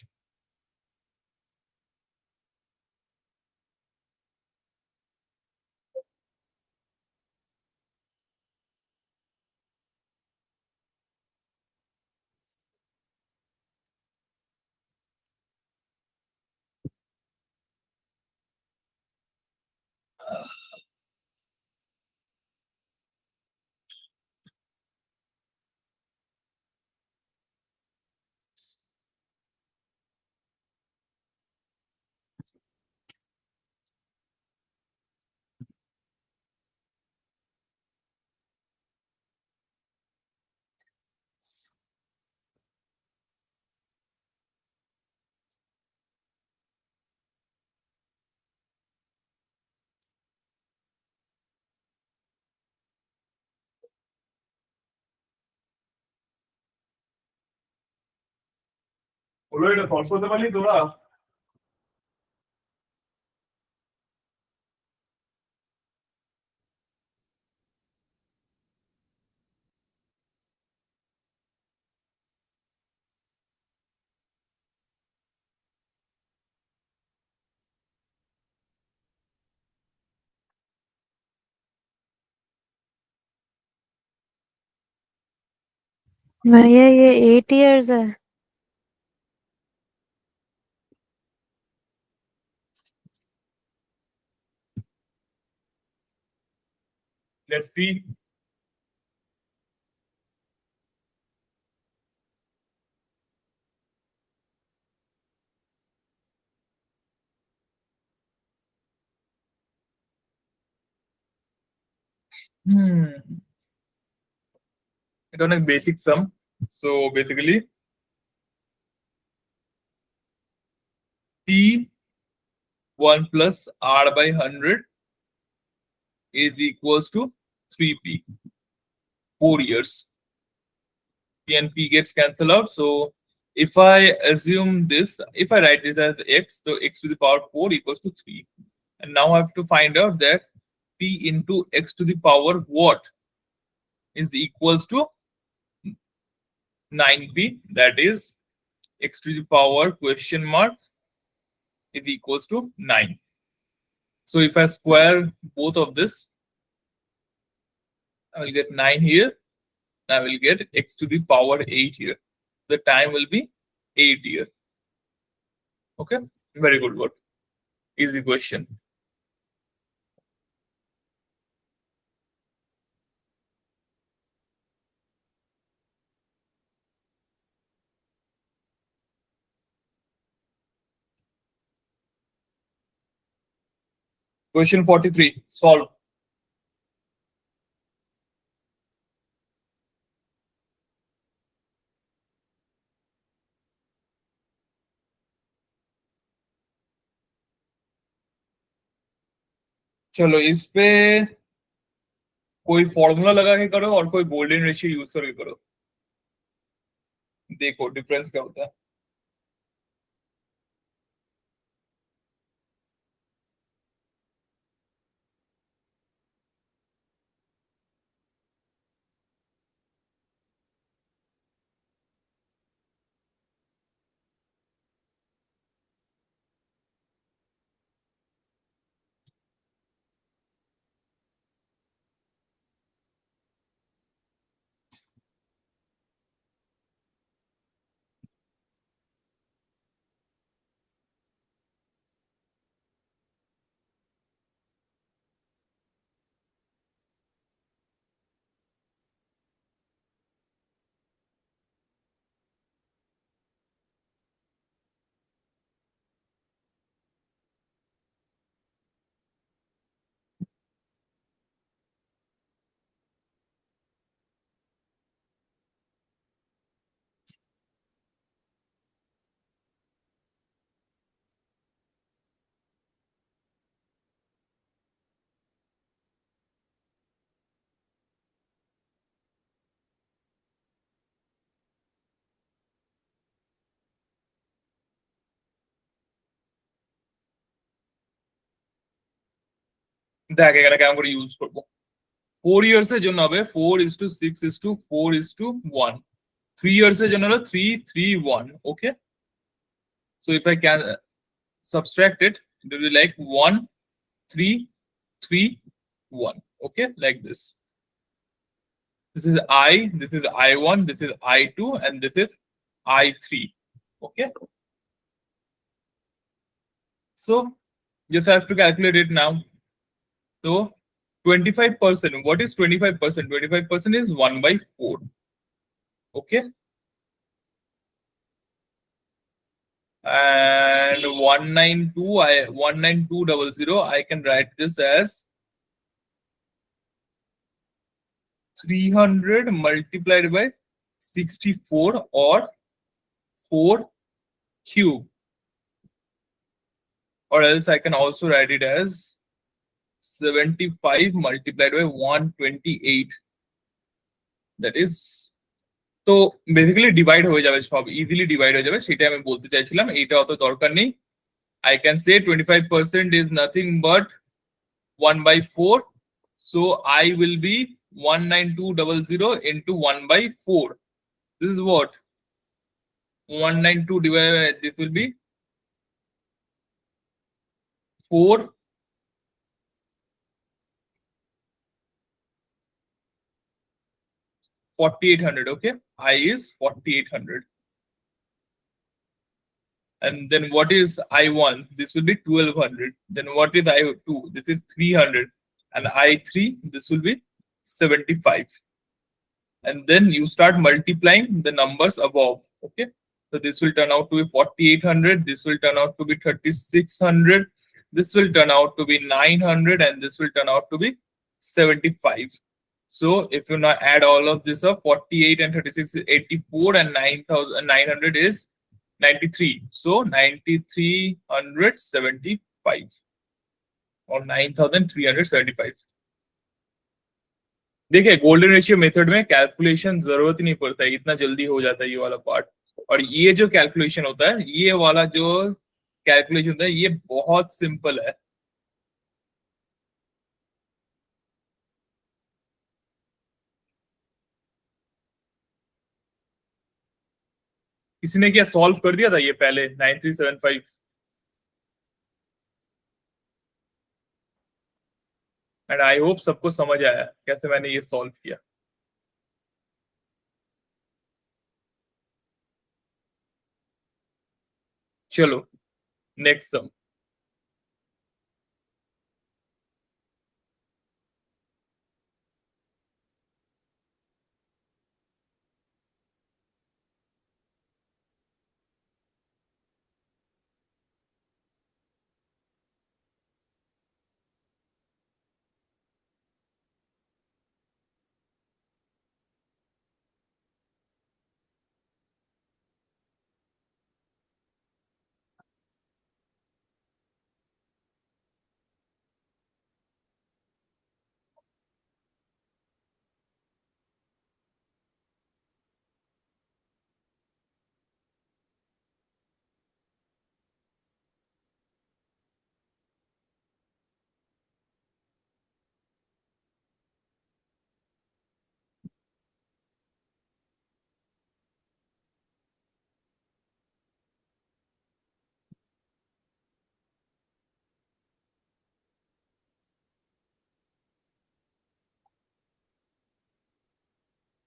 বলো এটা সলভ করতে পারলি তোরা? भैया ये 8 years है। Let's see. এটা অনেক basic sum. So basically P1 plus R by 100 is equals to 3P. 4 years. P and P gets cancelled out. So if I assume this, if I write this as x, so x to the power 4 equals to 3. And now I have to find out that P into x to the power what is equals to 9P. That is x to the power question mark is equals to 9. So if I square both of this, I will get 9 here. I will get x to the power 8 here. The time will be 8 here. Okay, very good word. Easy question. Question 43. Solve. चलो इस पे कोई formula लगा के करो और कोई golden ratio use करके करो। देखो डिफरेंस क्या होता है। দেখ এখানে কেমন করে ইউজ করবো 4 years এর জন্য হবে 4:6:4:1 3 years এর জন্য হলো 3:3:1 okay so if I can subtract it it will be like 1:3:3:1 okay like this is I, this is I1, this is I2 and this is I3 okay so just have to calculate it now so 25%, what is 25%? 25% is 1/4 okay and 19200 I can write this as 300 multiplied by 64 or 4 cube or else I can also write it as 75 multiplied by 128 that is তো basically divide হয়ে যাবে সব easily divide হয়ে যাবে সেটা আমি বলতে চাইছিলাম এটা অত দরকার নেই I can say 25% is nothing but 1/4 so I will be 19200 into 1/4 this is what 192 divided by this will be 4 4800 okay I is 4800 and then what is I1 this will be 1200 then what is I2 this is 300 and I3 this will be 75 and then you start multiplying the numbers above okay so this will turn out to be 4800 this will turn out to be 3600 this will turn out to be 900 and this will turn out to be 75 so if you now add all of this up 48 and 36 is 84 and 9900 is 93 so 9375 or 9375 देखिए golden ratio method में calculation जरूरत ही नहीं पड़ता है इतना जल्दी हो जाता है ये वाला पार्ट और ये जो कैलकुलेशन होता है ये वाला जो कैलकुलेशन होता है ये बहुत सिंपल है किसी ने क्या सॉल्व कर दिया था ये पहले 9375 एंड आई होप सबको समझ आया कैसे मैंने ये सॉल्व किया चलो next sum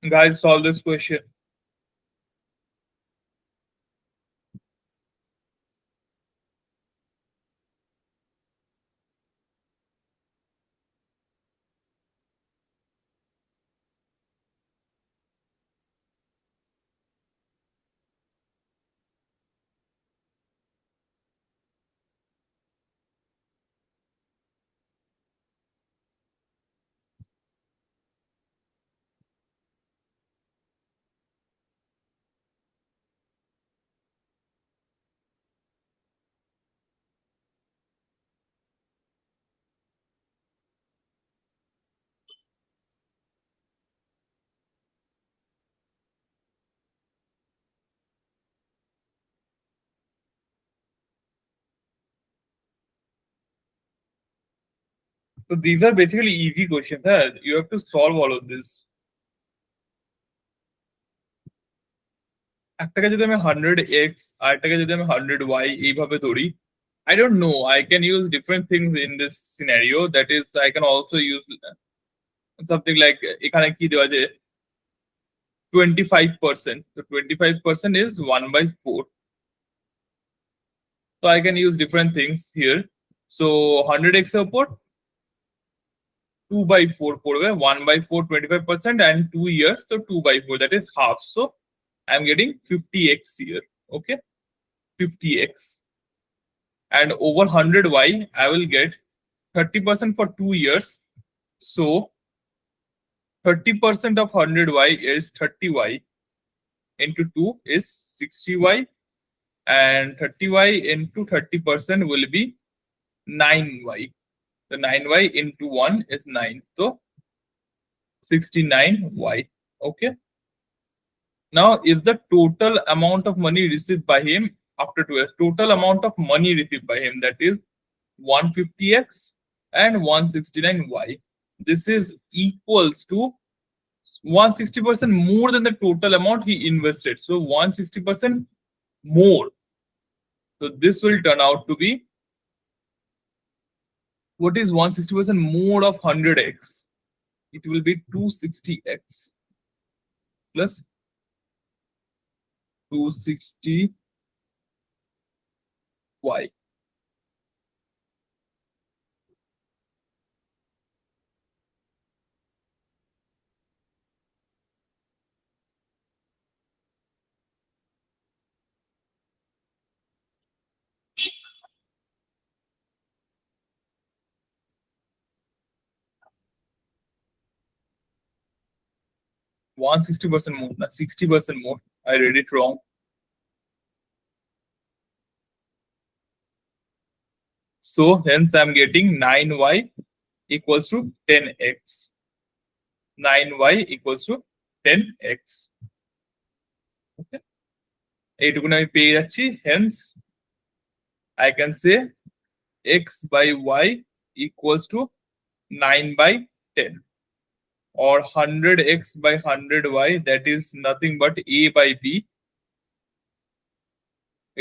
guys solve this question So these are basically easy questions. Huh? You have to solve all of this. একটাকে যদি আমি 100x আরেকটাকে যদি আমি 100y এইভাবে ধরি, I don't know, I can use different things in this scenario. That is, I can also use something like এখানে কি দেওয়া যায় 25%. So 25% is 1/4. So I can use different things here. So 100x এর উপর 2/4 পড়বে, 1/4 25% and 2 years, so 2/4, that is half. So I'm getting 50x here. Okay, 50x. And over 100y, I will get 30% for 2 years. So 30% of 100y is 30y into 2 is 60y, and 30y into 30% will be 9y. So 9y into 1 is 9. So 69y. Okay. Now, if the total amount of money received by him after 2 years, total amount of money received by him, that is 150x and 169y. This is equals to 160% more than the total amount he invested. So 160% more. So this will turn out to be, what is 160% more of 100x? It will be 260x plus 260y. One 60% more, not 60% more. I read it wrong. So hence I'm getting 9y equals to 10x. 9y equals to 10x. Okay. এইটুকুন আমি পেয়ে যাচ্ছি, hence I can say x by y equals to 9/10, or 100x by 100y, that is nothing but a by b,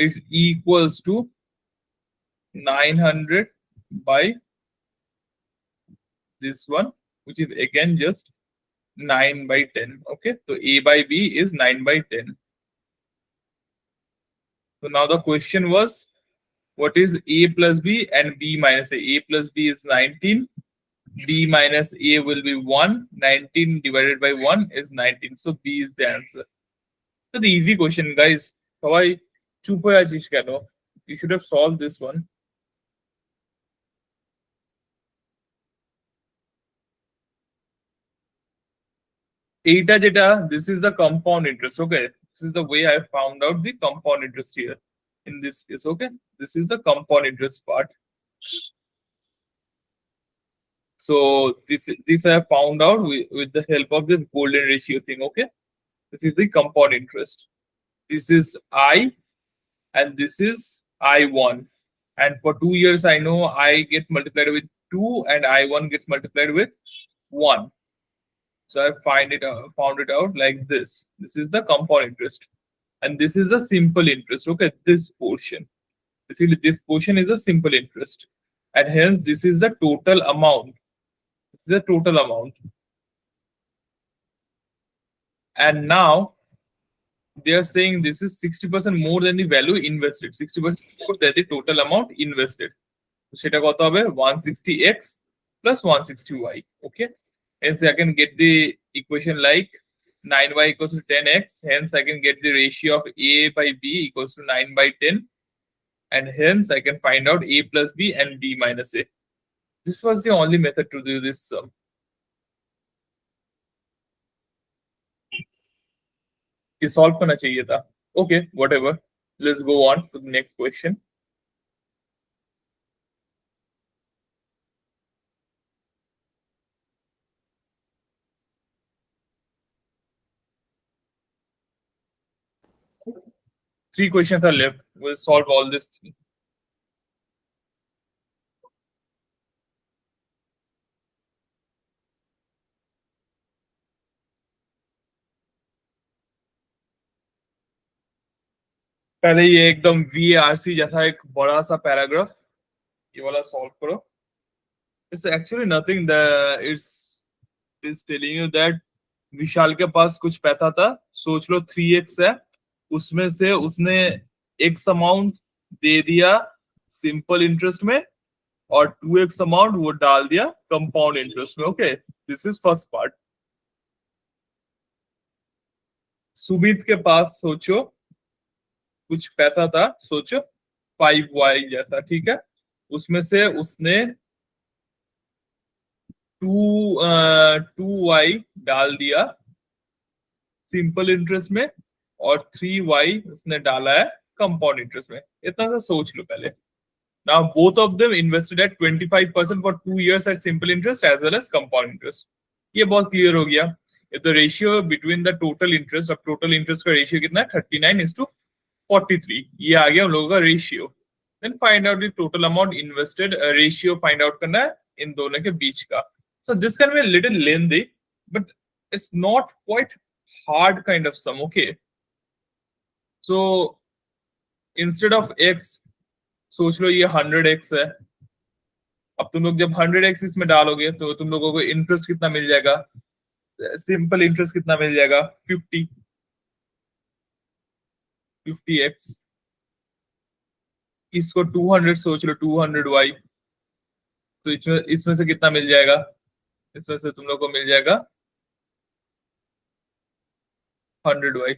is equals to 900 by this one, which is again just 9/10. Okay, so a by b is 9/10. So now the question was, what is a plus b and b minus a? A plus b is 19, b minus a will be 1, 19 divided by 1 is 19. So b is the answer. So the easy question, guys. সবাই চুপ হয়ে আছিস কেন? You should have solved this one. এইটা যেটা, this is the compound interest. Okay, this is the way I found out the compound interest here in this case. Okay, this is the compound interest part. So this I have found out with the help of this golden ratio thing. Okay, this is the compound interest. This is I and this is I1, and for 2 years I know I gets multiplied with 2 and I1 gets multiplied with 1. So I found it out like this. This is the compound interest, and this is a simple interest. Okay, this portion. Basically, this portion is a simple interest, and hence this is the total amount. This is the total amount. And now they are saying this is 60% more than the value invested. 60% more than the total amount invested. So সেটা কত হবে? 160x plus 160y. Okay. Hence I can get the equation like 9y equals to 10x. Hence I can get the ratio of a by b equals to 9/10. And hence I can find out a plus b and b minus a. This was the only method to do this sum. ये solve करना चाहिए था. Okay, whatever. Let's go on to the next question. Three questions are left. We'll solve all this. पहले ये एकदम VARC जैसा एक बड़ा सा पैराग्राफ ये वाला सॉल्व करो. It's actually nothing. It's telling you that विशाल के पास कुछ पैसा था, सोच लो 3x है, उसमें से उसने x अमाउंट दे दिया सिंपल इंटरेस्ट में और 2x अमाउंट वो डाल दिया कंपाउंड इंटरेस्ट में. Okay, this is first part. Sumit के पास सोचो कुछ पैसा था, सोचो 5y जैसा, ठीक है. उसमें से उसने 2y डाल दिया सिंपल इंटरेस्ट में और 3y उसने डाला है कंपाउंड इंटरेस्ट में. इतना सा सोच लो पहले. Now both of them invested at 25% for 2 years at simple interest as well as compound interest. ये बहुत क्लियर हो गया. If the ratio between the total interest, अब टोटल इंटरेस्ट का रेशियो कितना है 39:43. ये आ गया हम लोगों का ratio. Then find out the total amount invested. Ratio find out करना है इन दोनों के बीच का. So this can be a little lengthy, but it's not quite hard kind of sum. Okay. So instead of x, सोच लो ये 100x है. अब तुम लोग जब 100x इसमें डालोगे तो तुम लोगों को इंटरेस्ट कितना मिल जाएगा, सिंपल इंटरेस्ट कितना मिल जाएगा 50x. इसको 200 सोच लो 200y. तो इसमें से कितना मिल जाएगा, इसमें से तुम लोग को मिल जाएगा 100y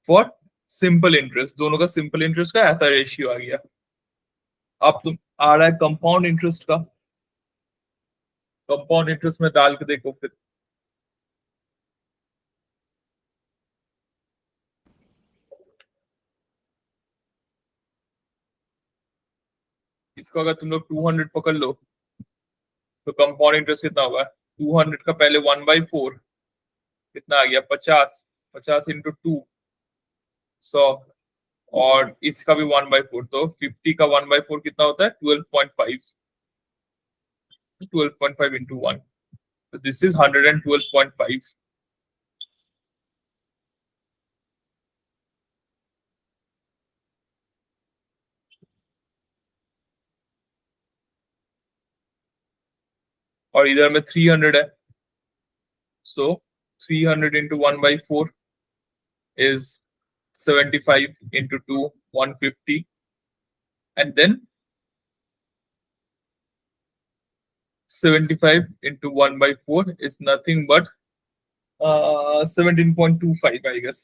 फॉर सिंपल इंटरेस्ट. दोनों का सिंपल इंटरेस्ट का ऐसा रेशियो आ गया. अब तुम आ रहा है कंपाउंड इंटरेस्ट का. कंपाउंड इंटरेस्ट में डाल के देखो फिर. इसको अगर तुम लोग 200 पकड़ लो तो कंपाउंड इंटरेस्ट कितना होगा, 200 का पहले 1/4 कितना आ गया 50. 50 इंटू 2 100 और इसका भी 1/4. तो 50 का 1/4 कितना होता है 12.5. 12.5 इंटू 1. तो दिस इज 112.5. और इधर में 300 है. सो 300 into 1/4 is 75 into 2 150 and then 75 into 1/4 is nothing but 17.25 I guess.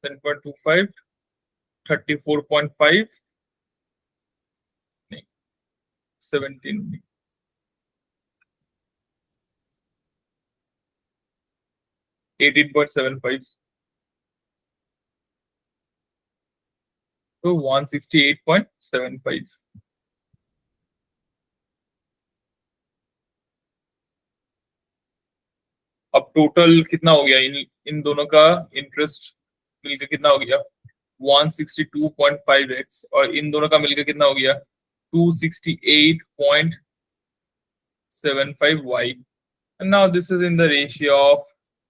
10.25 34.5 नहीं 17 18.75. तो 168.75. अब टोटल कितना हो गया इन दोनों का इंटरेस्ट मिलकर कितना हो गया 162.5x और इन दोनों का मिलकर कितना हो गया 268.75y. and now this is in the ratio of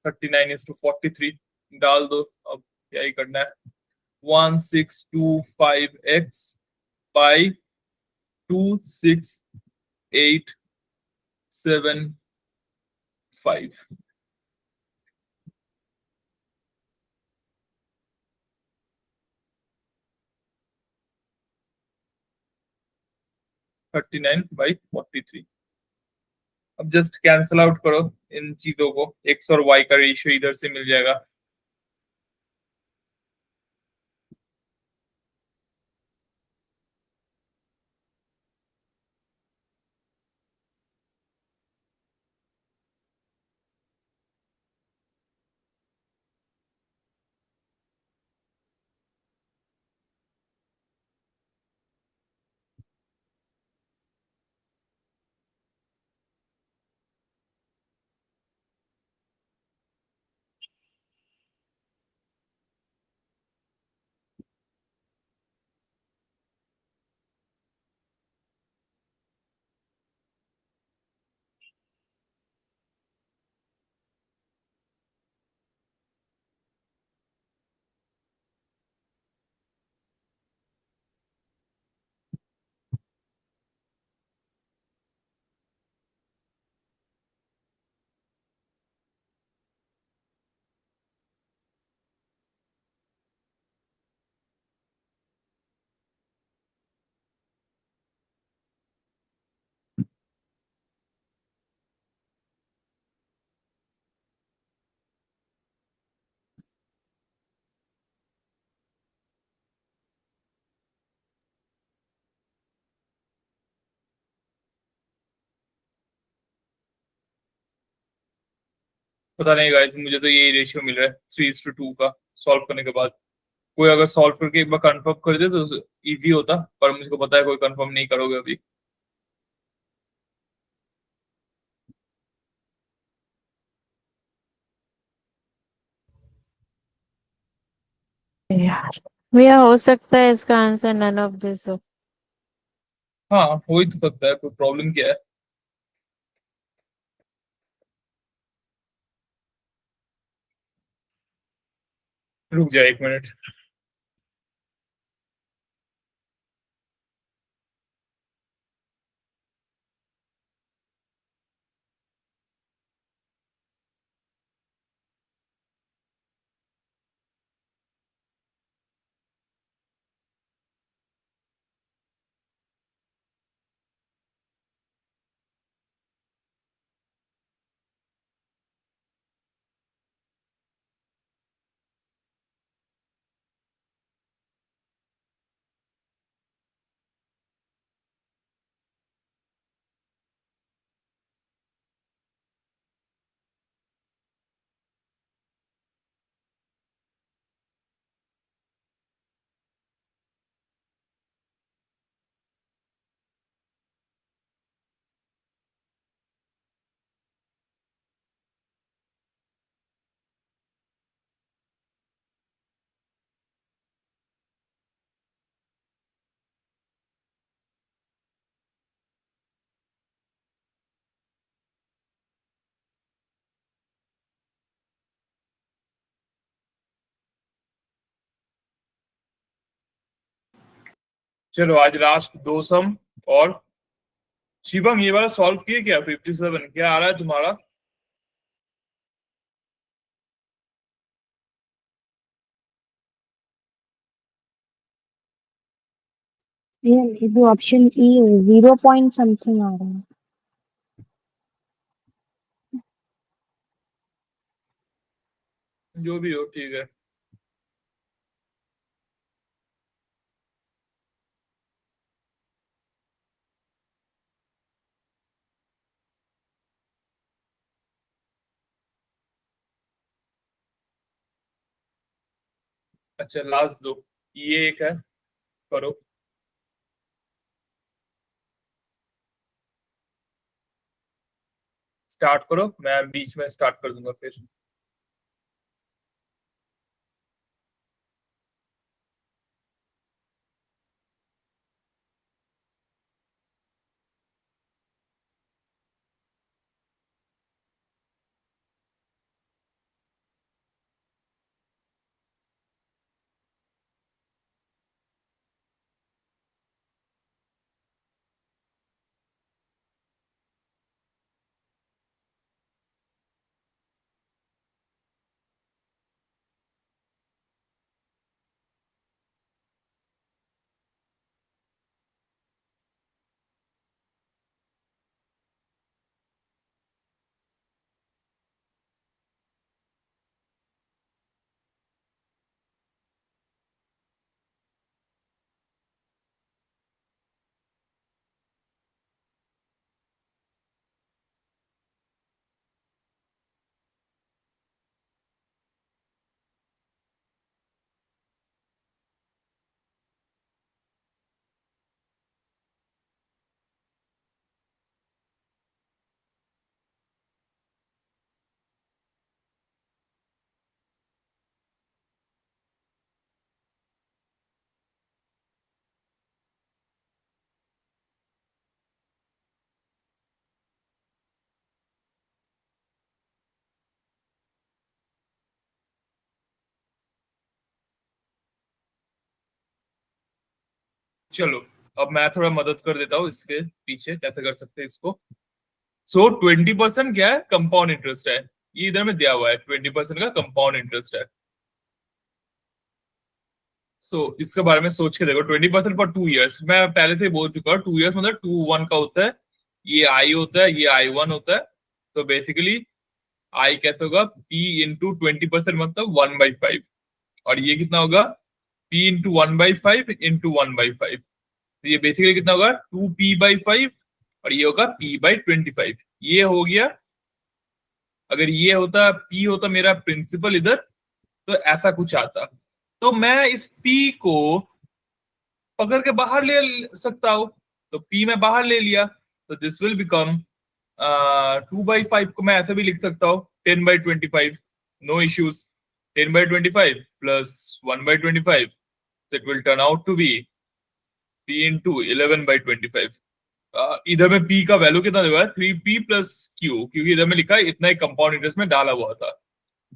39:43. डाल दो. अब क्या ही करना है 1625x by 26875. (39/43). अब जस्ट कैंसल आउट करो इन चीजों को. x और y का रेशियो इधर से मिल जाएगा. पता नहीं गाइस, मुझे तो यही रेशियो मिल रहा है 3:2 का सॉल्व करने के बाद। कोई अगर सॉल्व करके एक बार कंफर्म कर दे तो इजी होता, पर मुझको पता है कोई कंफर्म नहीं करोगे अभी। यार भैया हो सकता है इसका आंसर नन ऑफ दिस हो। हाँ, हो ही तो सकता है, कोई प्रॉब्लम क्या है। रुक जाए 1 मिनट। चलो आज लास्ट 2 सम। और शिवम ये वाला सॉल्व किए क्या? 57 क्या आ रहा है तुम्हारा? ये जो ऑप्शन ई 0 पॉइंट समथिंग आ रहा है। जो भी हो ठीक है। अच्छा लास्ट 2, ये एक है, करो। स्टार्ट करो, मैं बीच में स्टार्ट कर दूंगा फिर। चलो अब मैं थोड़ा मदद कर देता हूँ इसके पीछे कैसे कर सकते हैं इसको। सो 20% क्या है? कंपाउंड इंटरेस्ट है। ये इधर में दिया हुआ है 20% का कंपाउंड इंटरेस्ट है। इसके बारे में सोच के देखो, 20% फॉर 2 years। मैं पहले से ही बोल चुका हूँ 2 years मतलब 2 1 का होता है, ये आई होता है, ये I1 होता है। तो बेसिकली आई कैसे होगा? P इंटू 20% मतलब 1/5। और ये कितना होगा? P into 1/5 into 1/5। तो ये बेसिकली कितना होगा? 2P/5 और ये होगा P/25। ये हो गया अगर ये होता P होता मेरा प्रिंसिपल इधर, तो ऐसा कुछ आता। तो मैं इस P को पकड़ के बाहर ले सकता हूं, तो P में बाहर ले लिया, तो दिस विल बिकम 2/5 को मैं ऐसे भी लिख सकता हूँ 10/25, no issues. 10/25 plus 1/25, so it will turn out to be P into 11/25। इधर में P का वैल्यू कितना देगा, 3P प्लस Q, क्योंकि इधर में लिखा है इतना ही कंपाउंड इंटरेस्ट में डाला हुआ था।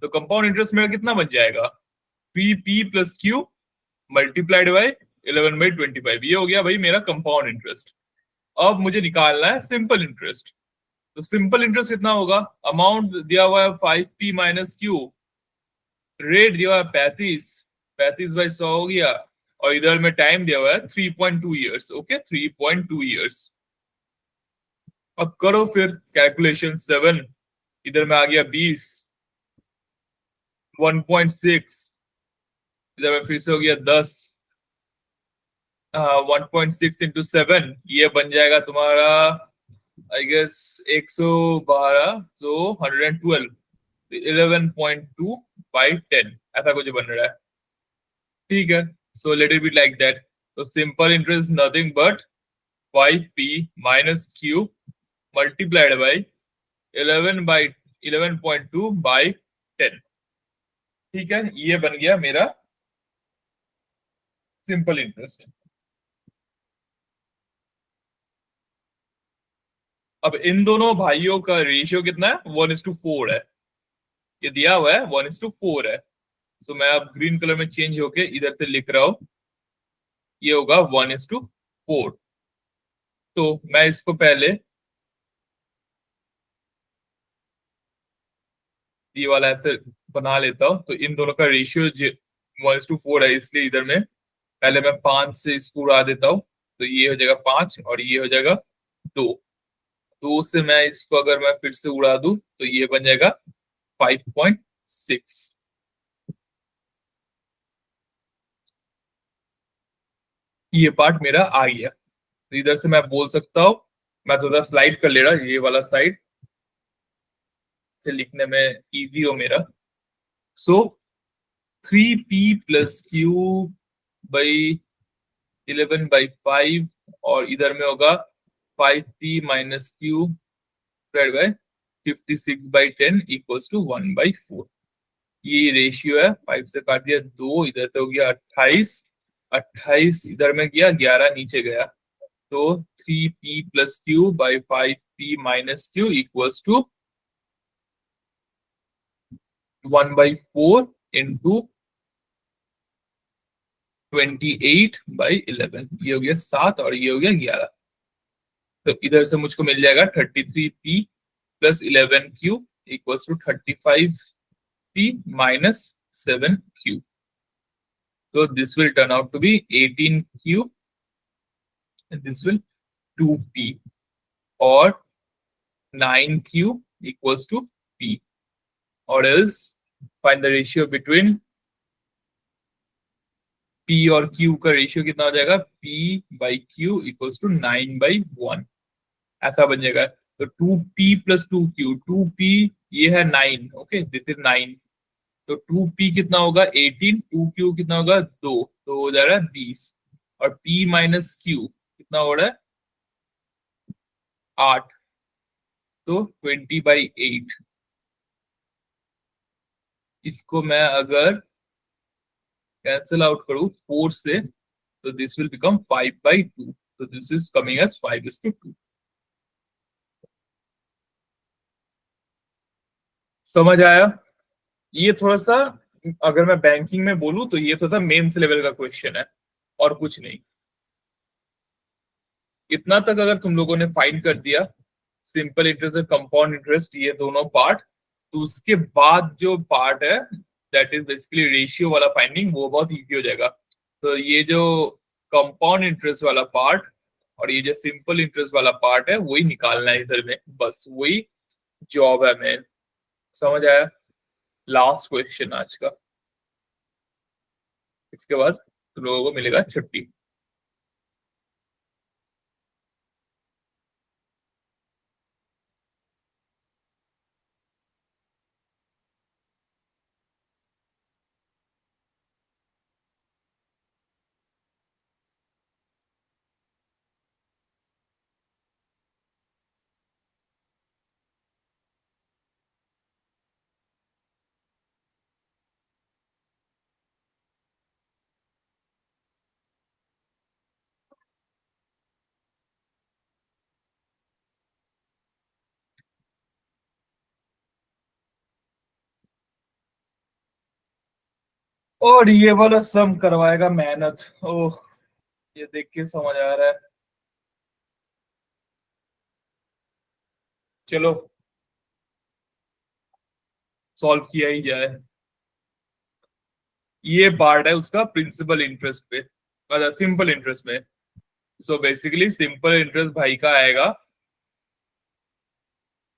तो कंपाउंड इंटरेस्ट मेरा कितना बन जाएगा, 3P plus Q multiplied by 11/25। ये हो गया भाई मेरा कंपाउंड इंटरेस्ट। अब मुझे निकालना है सिंपल इंटरेस्ट। तो सिंपल इंटरेस्ट कितना होगा, अमाउंट दिया हुआ है 5P माइनस Q, रेट दिया हुआ है 35/100 हो गया, और इधर में टाइम दिया हुआ है 3.2 ईयर्स। Okay, 3.2 years. अब करो फिर कैलकुलेशन। 7 इधर में आ गया 20, 1.6 इधर में फिर से हो गया 10, 1.6 इंटू 7 ये बन जाएगा तुम्हारा आई गेस 112, सो 112, 11.2 बाई 10 ऐसा कुछ बन रहा है। ठीक है, so let it be like that. तो simple interest nothing but 5P minus Q multiplied by 11.2 by 10। ठीक है, ये बन गया मेरा सिंपल इंटरेस्ट। अब इन दोनों भाइयों का रेशियो कितना है, 1:4 है। ये दिया हुआ है 1:4 है। सो मैं अब ग्रीन कलर में चेंज होके इधर से लिख रहा हूं, ये होगा 1:4। तो मैं इसको पहले ये वाला ऐसे बना लेता हूं। तो इन दोनों का रेशियो 1:4 है, इसलिए इधर में पहले मैं 5 से इसको उड़ा देता हूं। तो ये हो जाएगा 5 और ये हो जाएगा 2। 2 से मैं इसको अगर मैं फिर से उड़ा दूं तो ये बन जाएगा 5.6। ये पार्ट मेरा आ गया। तो इधर से मैं बोल सकता हूं, मैं थोड़ा स्लाइड कर ले रहा, ये वाला साइड से लिखने में इजी हो मेरा। सो 3P प्लस Q बाई 11/5 और इधर में होगा 5P minus Q divide by 56/10 equals to 1/4। ये रेशियो है। 5 से काट दिया 2, इधर से हो गया 28, 28 इधर में गया, 11 नीचे गया। तो 3P plus Q by 5P minus Q equals to 1/4 into 28/11। ये हो गया 7 और ये हो गया 11। तो इधर से मुझको मिल जाएगा 33P plus 11Q equals to 35P minus 7Q। So this will turn out to be 18Q and this will 2P or 9Q equals to P, or else find the ratio between P और Q का ratio कितना हो जाएगा, P/Q equals to 9/1 ऐसा बन जाएगा। तो 2P plus 2Q, 2P ये है 9, ओके दिस इज 9। तो 2P कितना होगा 18, 2Q कितना होगा 2, तो हो जा रहा है 20। और P माइनस Q कितना हो रहा है 8, तो 20/8। इसको मैं अगर कैंसिल आउट करूं 4 से, तो दिस विल बिकम 5/2। तो दिस इज कमिंग एज 5:2। समझ आया? ये थोड़ा सा, अगर मैं बैंकिंग में बोलूं तो ये थोड़ा सा मेंस लेवल का क्वेश्चन है और कुछ नहीं। इतना तक अगर तुम लोगों ने फाइंड कर दिया, सिंपल इंटरेस्ट और कंपाउंड इंटरेस्ट ये दोनों पार्ट, तो उसके बाद जो पार्ट है दैट इज बेसिकली रेशियो वाला फाइंडिंग, वो बहुत इजी हो जाएगा। तो ये जो कंपाउंड इंटरेस्ट वाला पार्ट और ये जो सिंपल इंटरेस्ट वाला पार्ट है वही निकालना है इधर में, बस वही जॉब है मेन। समझ आया? लास्ट क्वेश्चन आज का, इसके बाद तुम लोगों को मिलेगा छुट्टी। और ये वाला सम करवाएगा मेहनत। ओह, ये देख के समझ आ रहा है। चलो सॉल्व किया ही जाए। ये पार्ट है उसका प्रिंसिपल इंटरेस्ट पे, मतलब सिंपल इंटरेस्ट में। सो बेसिकली सिंपल इंटरेस्ट भाई का आएगा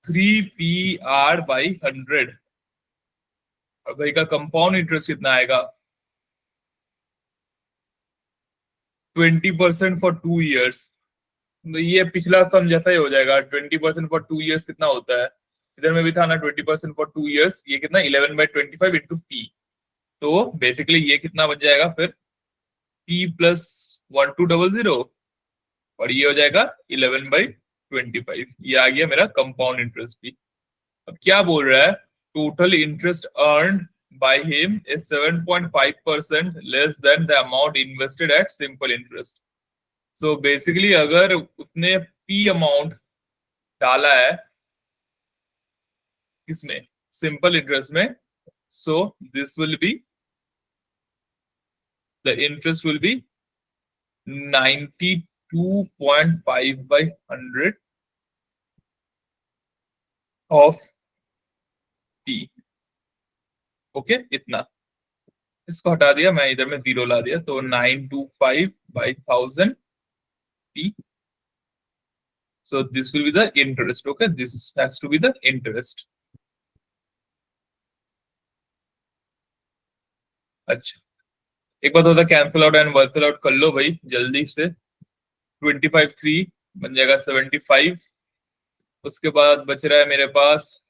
3PR/100। और भाई का कंपाउंड इंटरेस्ट कितना आएगा? 20% फॉर 2 years। तो ये पिछला सम जैसा ही हो जाएगा। 20% फॉर 2 years कितना होता है? इधर में भी था ना 20% फॉर 2 years। ये कितना 11/25 इंटू पी। तो बेसिकली ये कितना बन जाएगा फिर? P+1200। और ये हो जाएगा 11/25। ये आ गया मेरा कंपाउंड इंटरेस्ट भी। अब क्या बोल रहा है? Total interest earned by him is 7.5% less than the amount invested at simple interest. So basically अगर उसने पी अमाउंट डाला है किसमें? सिंपल इंटरेस्ट में। So this will be, the interest will be 92.5/100 of P. Okay, इतना। इसको हटा दिया मैं, इधर में 0 ला दिया, तो 925/1000 p। So this will be the interest. Okay, this has to be the interest. अच्छा, एक बात होता है, cancel out and Vercel out कर लो भाई जल्दी से। 25 3 बन जाएगा 75। उसके बाद बच रहा है मेरे पास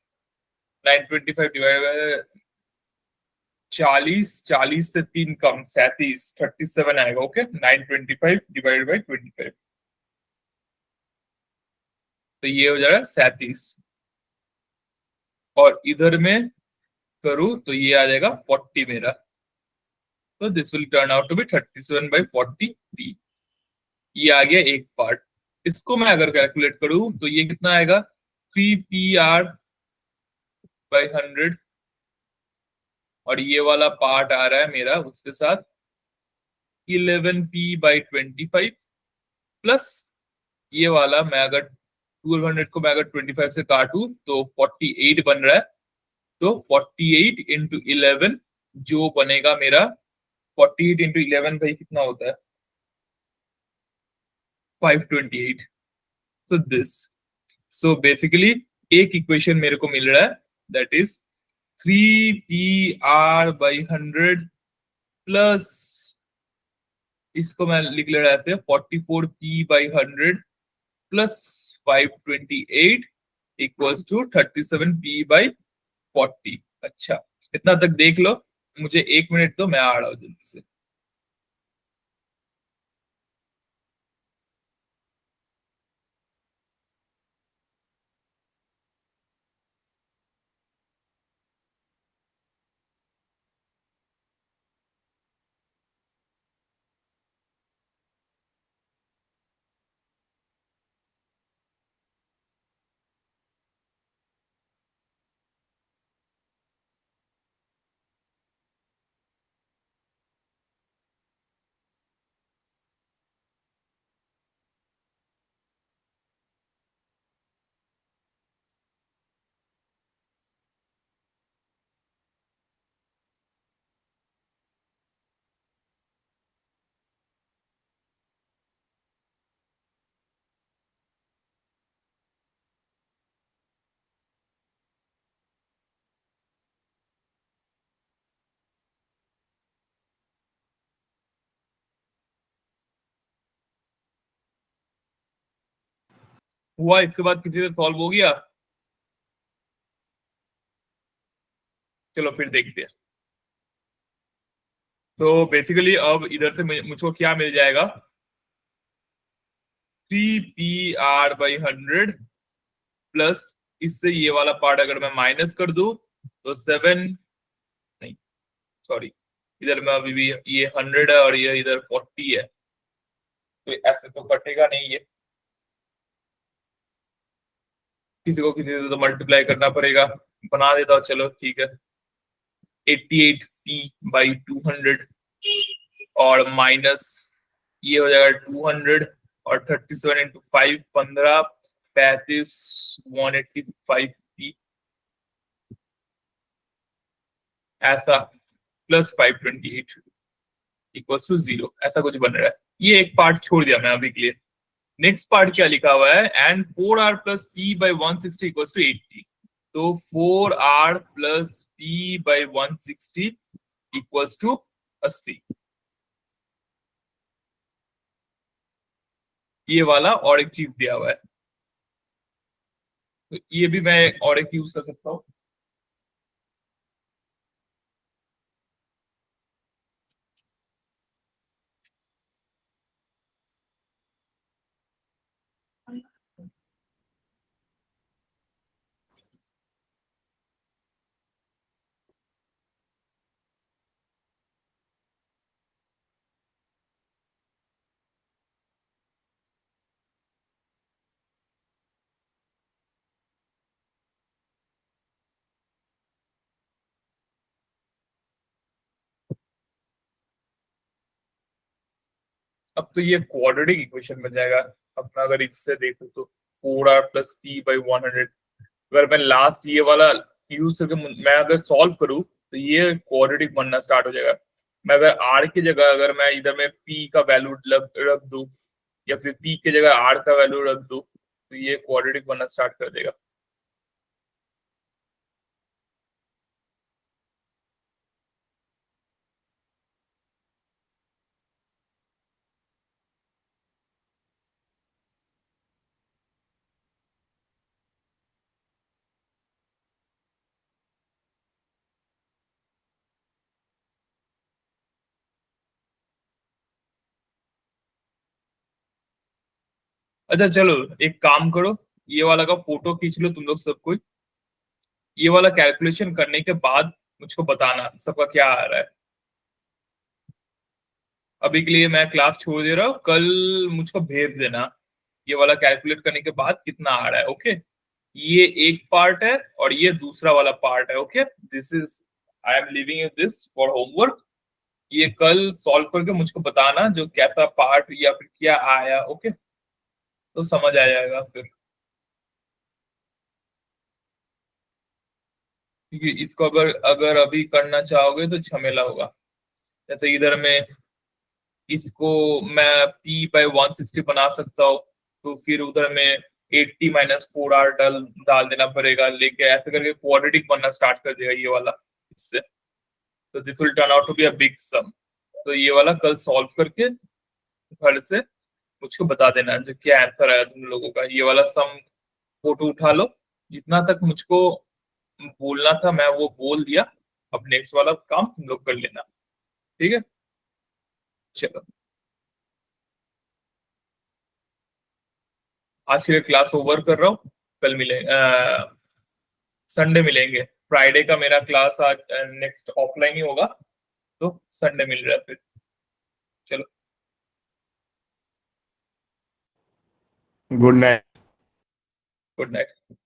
925 डिवाइड बाय 40 से 3 कम 37, 37 आएगा। ओके, 925 डिवाइड बाय 25, तो ये हो जाएगा 37। और इधर में करूं तो ये आ जाएगा 40 मेरा। तो this will turn out to be 37/40 p। ये आ गया एक पार्ट। इसको मैं अगर कैलकुलेट करूं तो ये कितना आएगा? 3PR/100। और ये वाला पार्ट आ रहा है मेरा उसके साथ 11p/25 प्लस ये वाला। मैं अगर 1200 को मैं अगर 25 से काटूं तो 48 बन रहा है। तो 48 इंटू 11 जो बनेगा मेरा, 48 इंटू 11 भाई कितना होता है? 528। सो दिस, सो बेसिकली एक इक्वेशन मेरे को मिल रहा है, दैट इज 3PR/100 प्लस, इसको मैं लिख ले रहा है 44p/100 plus 528 equals to 37p/40। अच्छा, इतना तक देख लो। मुझे 1 मिनट तो मैं आ रहा हूँ जल्दी से। हुआ इसके बाद किसी से सॉल्व हो गया? चलो फिर देखते हैं। तो बेसिकली अब इधर से मुझको क्या मिल जाएगा? 3PR/100 प्लस इससे ये वाला पार्ट अगर मैं माइनस कर दूं तो 7, नहीं सॉरी, इधर में अभी भी ये 100 है और ये इधर 40 है, तो ऐसे तो कटेगा नहीं ये। किसी को किसी से तो मल्टीप्लाई करना पड़ेगा। बना देता हूँ, चलो ठीक है। 88p by 200 और माइनस ये हो जाएगा 200 और 37 इंटू 5 15 35 185p ऐसा प्लस 528 इक्वल्स टू 0 ऐसा कुछ बन रहा है। ये एक पार्ट छोड़ दिया मैं अभी के लिए। नेक्स्ट पार्ट क्या लिखा हुआ है, and 4r plus p by 160 equals to 80। तो 4r plus p by 160 equals to 80। ये वाला और एक चीज दिया हुआ है, तो ये भी मैं और एक यूज कर सकता हूँ। अब तो ये क्वाड्रेटिक इक्वेशन बन जाएगा अपना, अगर इससे देखो तो 4r प्लस p बाई 100। अगर मैं लास्ट ये वाला यूज करके मैं अगर सॉल्व करूँ तो ये क्वाड्रेटिक बनना स्टार्ट हो जाएगा। मैं अगर r की जगह अगर मैं इधर में p का वैल्यू रख दूं या फिर p की जगह r का वैल्यू रख दूं तो ये क्वाड्रेटिक बनना स्टार्ट कर देगा। अच्छा चलो एक काम करो, ये वाला का फोटो खींच लो तुम लोग सब कोई। ये वाला कैलकुलेशन करने के बाद मुझको बताना सबका क्या आ रहा है। अभी के लिए मैं क्लास छोड़ दे रहा हूँ, कल मुझको भेज देना ये वाला कैलकुलेट करने के बाद कितना आ रहा है। ओके, ये एक पार्ट है और ये दूसरा वाला पार्ट है। Okay, this is I am living you this for homework. ये कल सॉल्व करके मुझको बताना जो कैसा पार्ट या फिर क्या आया। ओके, तो समझ आ जाएगा फिर, क्योंकि इसको अगर अगर अभी करना चाहोगे तो झमेला होगा। जैसे इधर में इसको मैं p बाई 160 बना सकता हूँ, तो फिर उधर में 80 माइनस 4r डाल देना पड़ेगा, लेके ऐसे करके क्वाड्रेटिक बनना स्टार्ट कर देगा ये वाला इससे। तो this will turn out to be a big sum. तो ये वाला कल सॉल्व करके घर से मुझको बता देना जो क्या आंसर आया तुम लोगों का। ये वाला सम फोटो उठा लो, जितना तक मुझको बोलना था मैं वो बोल दिया। अब नेक्स्ट वाला काम तुम लोग कर लेना, ठीक है? चलो आज के लिए क्लास ओवर कर रहा हूँ, कल मिले संडे मिलेंगे। फ्राइडे का मेरा क्लास आज नेक्स्ट ऑफलाइन ही होगा, तो संडे मिल रहा है फिर। चलो गुड नाइट। Good night.